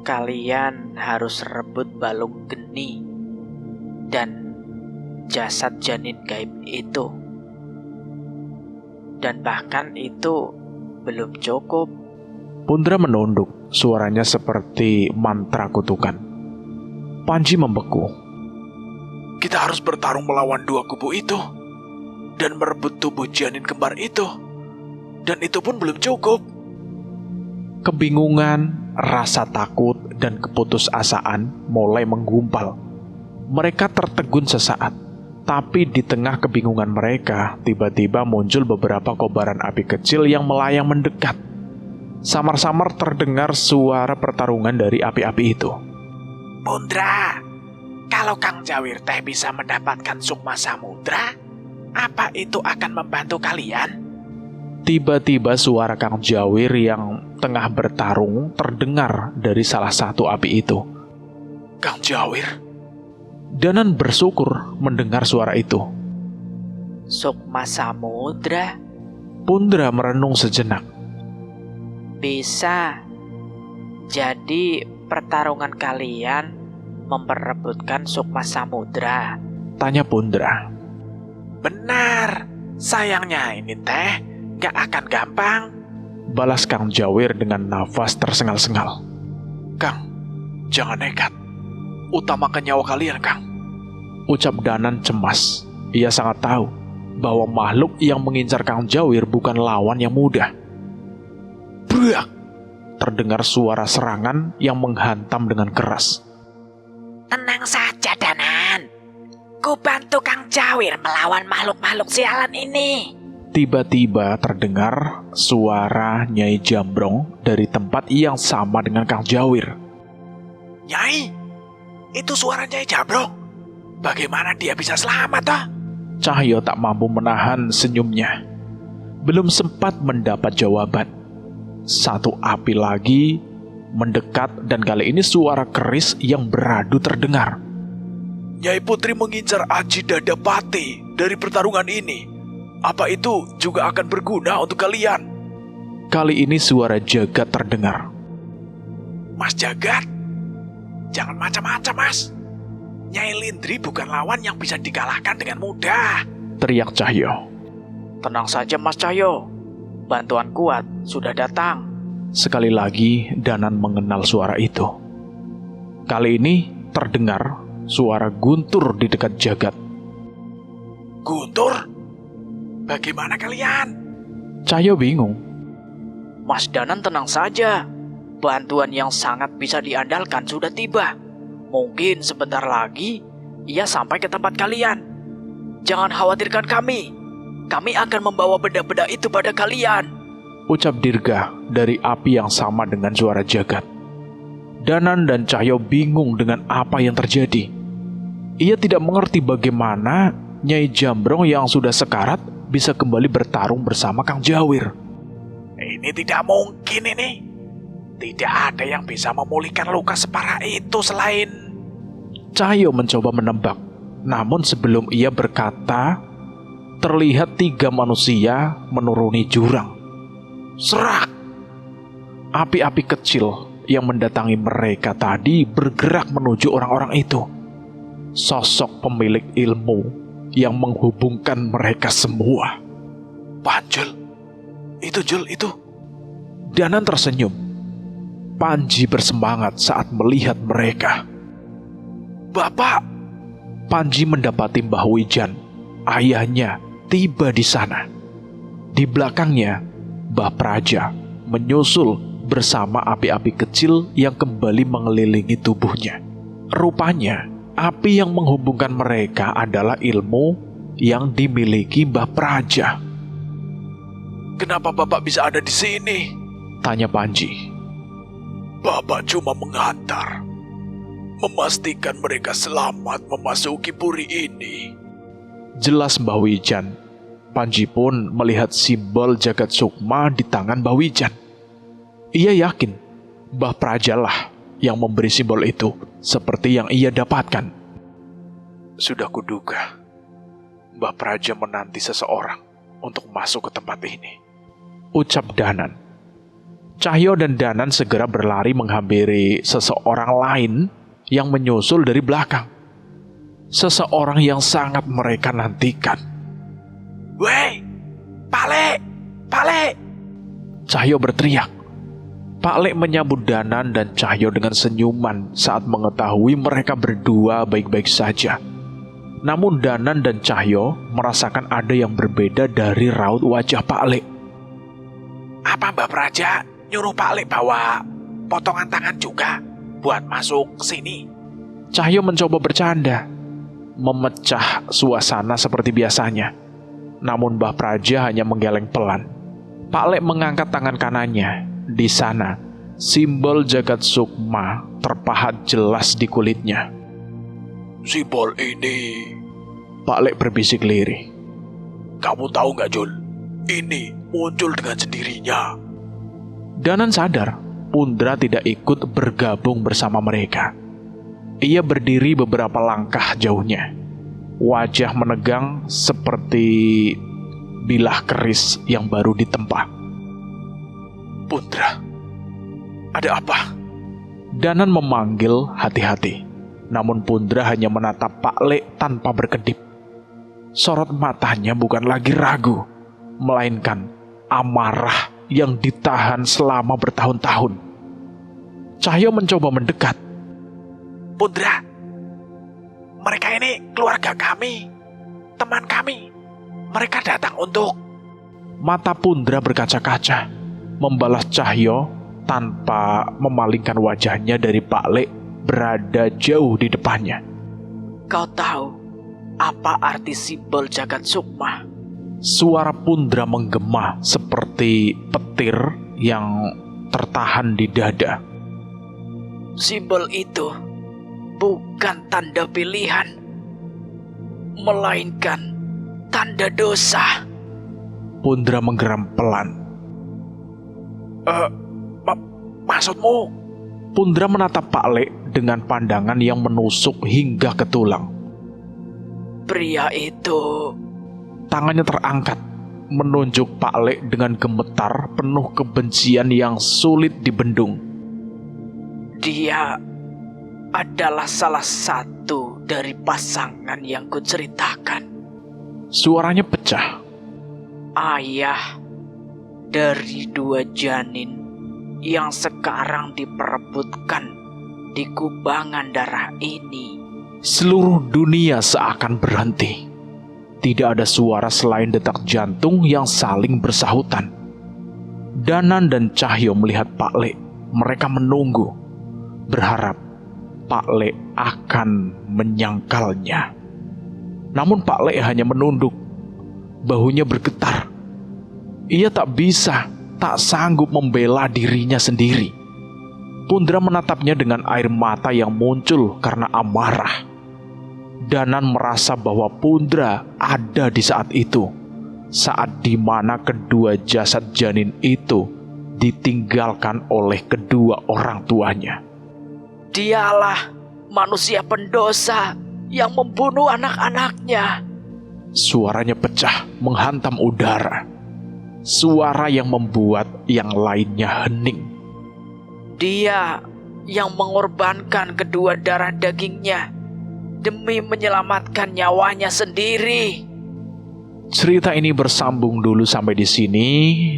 Kalian harus rebut balung geni dan jasad janin gaib itu. Dan bahkan itu belum cukup. Pundra menunduk, suaranya seperti mantra kutukan. Panji membeku. Kita harus bertarung melawan dua kubu itu dan merebut tubuh janin kembar itu. Dan itu pun belum cukup. Kebingungan, rasa takut, dan keputusasaan mulai menggumpal. Mereka tertegun sesaat, tapi di tengah kebingungan mereka, tiba-tiba muncul beberapa kobaran api kecil yang melayang mendekat. Samar-samar terdengar suara pertarungan dari api-api itu. Pundra, kalau Kang Jawir teh bisa mendapatkan sukma samudra, apa itu akan membantu kalian? Tiba-tiba suara Kang Jawir yang tengah bertarung terdengar dari salah satu api itu. Kang Jawir? Danan bersyukur mendengar suara itu. Sukma samudra Pundra merenung sejenak. bisa. Jadi pertarungan kalian memperebutkan sukma samudra. Tanya Pundra. Benar, sayangnya ini teh gak akan gampang. Balas Kang Jawir dengan nafas tersengal-sengal. Kang, jangan nekat. Utamakan nyawa kalian, Kang. Ucap Danan cemas. Ia sangat tahu bahwa makhluk yang mengincar Kang Jawir bukan lawan yang mudah. Brak! Terdengar suara serangan yang menghantam dengan keras. Tenang saja, Danan. Ku bantu Kang Jawir melawan makhluk-makhluk sialan ini. Tiba-tiba terdengar suara Nyai Jambrong dari tempat yang sama dengan Kang Jawir. Nyai, itu suara Nyai Jambrong. Bagaimana dia bisa selamat, toh? Cahyo tak mampu menahan senyumnya. Belum sempat mendapat jawaban. Satu api lagi mendekat dan kali ini suara keris yang beradu terdengar. Nyai Putri mengincar Aji Dadapati dari pertarungan ini. Apa itu juga akan berguna untuk kalian? Kali ini suara Jagat terdengar. Mas Jagat, jangan macam-macam, Mas. Nyai Lindri bukan lawan yang bisa dikalahkan dengan mudah. Teriak Cahyo. Tenang saja, Mas Cahyo. Bantuan kuat sudah datang. Sekali lagi Danan mengenal suara itu. Kali ini terdengar suara guntur di dekat Jagat. Guntur? Bagaimana kalian? Cahyo bingung. Mas Danan tenang saja. Bantuan yang sangat bisa diandalkan sudah tiba. Mungkin sebentar lagi ia sampai ke tempat kalian. Jangan khawatirkan kami. Kami akan membawa benda-benda itu pada kalian. Ucap Dirga dari api yang sama dengan suara Jagat. Danan dan Cahyo bingung dengan apa yang terjadi. Ia tidak mengerti bagaimana Nyai Jambrong yang sudah sekarat bisa kembali bertarung bersama Kang Jawir. Ini tidak mungkin ini. Tidak ada yang bisa memulihkan luka separah itu selain... Cahyo mencoba menebak. Namun sebelum ia berkata, terlihat 3 manusia menuruni jurang. Serak! Api-api kecil yang mendatangi mereka tadi bergerak menuju orang-orang itu. Sosok pemilik ilmu yang menghubungkan mereka semua. Panjul, itu. Danan tersenyum. Panji bersemangat saat melihat mereka. Bapak! Panji mendapati Mbah Wijan, ayahnya, tiba di sana. Di belakangnya, Mbah Praja menyusul bersama api-api kecil yang kembali mengelilingi tubuhnya. Rupanya, api yang menghubungkan mereka adalah ilmu yang dimiliki Mbah Praja. Kenapa Bapak bisa ada di sini? Tanya Panji. Bapak cuma mengantar, memastikan mereka selamat memasuki puri ini. Jelas Mbah Wijan. Panji pun melihat simbol jagat sukma di tangan Mbah Wijan. Ia yakin Mbah Prajalah yang memberi simbol itu, seperti yang ia dapatkan. Sudah kuduga, Mbah Praja menanti seseorang untuk masuk ke tempat ini. Ucap Danan. Cahyo dan Danan segera berlari menghampiri seseorang lain yang menyusul dari belakang. Seseorang yang sangat mereka nantikan. Weh, Pak Lek! Cahyo berteriak. Pak Lek menyambut Danan dan Cahyo dengan senyuman saat mengetahui mereka berdua baik-baik saja. Namun Danan dan Cahyo merasakan ada yang berbeda dari raut wajah Pak Lek. Apa Mbah Praja nyuruh Pak Lek bawa potongan tangan juga buat masuk ke sini? Cahyo mencoba bercanda, memecah suasana seperti biasanya. Namun Mbah Praja hanya menggeleng pelan. Pak Lek mengangkat tangan kanannya. Di sana, Simbol jagat sukma terpahat jelas di kulitnya. Simbol ini, Pak Lek berbisik lirih. kamu tahu nggak Jul? Ini muncul dengan sendirinya. Danan sadar Pundra tidak ikut bergabung bersama mereka. Ia berdiri beberapa langkah jauhnya. Wajah menegang seperti bilah keris yang baru ditempa. Pundra, ada apa? Danan memanggil hati-hati. Namun Pundra hanya menatap Pak Lek tanpa berkedip. Sorot matanya bukan lagi ragu, melainkan amarah yang ditahan selama bertahun-tahun. Cahyo mencoba mendekat. Pundra, mereka ini keluarga kami, teman kami. Mereka datang untuk... Mata Pundra berkaca-kaca, membalas Cahyo tanpa memalingkan wajahnya dari Pak Lek berada jauh di depannya. Kau tahu apa arti simbol jagat sukma? Suara Pundra menggema seperti petir yang tertahan di dada. Simbol itu bukan tanda pilihan, melainkan tanda dosa. Pundra menggeram pelan. Maksudmu? Pundra menatap Pak Lek dengan pandangan yang menusuk hingga ke tulang. Pria itu... Tangannya terangkat, menunjuk Pak Lek dengan gemetar penuh kebencian yang sulit dibendung. Dia adalah salah satu dari pasangan yang kuceritakan. Suaranya pecah. Ayah dari 2 janin yang sekarang diperebutkan di kubangan darah ini. Seluruh dunia seakan berhenti. Tidak ada suara selain detak jantung yang saling bersahutan. Danan dan Cahyo melihat Pak Lek. Mereka menunggu, berharap Pak Lek akan menyangkalnya. Namun Pak Lek hanya menunduk. Bahunya bergetar. Ia tak bisa, tak sanggup membela dirinya sendiri. Pundra menatapnya dengan air mata yang muncul karena amarah. Danan merasa bahwa Pundra ada di saat itu. Saat dimana kedua jasad janin itu ditinggalkan oleh kedua orang tuanya. Dialah manusia pendosa yang membunuh anak-anaknya. Suaranya pecah menghantam udara. Suara yang membuat yang lainnya hening. Dia yang mengorbankan kedua darah dagingnya demi menyelamatkan nyawanya sendiri. Cerita ini bersambung dulu sampai di sini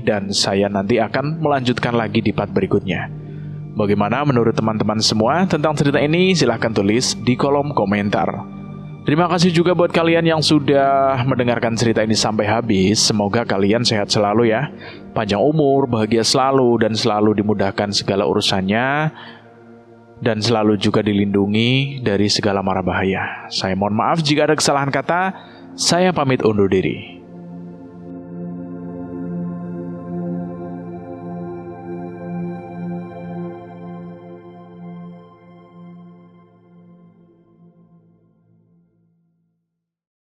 dan saya nanti akan melanjutkan lagi di part berikutnya. Bagaimana menurut teman-teman semua tentang cerita ini? Silahkan tulis di kolom komentar. Terima kasih juga buat kalian yang sudah mendengarkan cerita ini sampai habis. Semoga kalian sehat selalu ya. Panjang umur, bahagia selalu, dan selalu dimudahkan segala urusannya. Dan selalu juga dilindungi dari segala mara bahaya. Saya mohon maaf jika ada kesalahan kata. Saya pamit undur diri.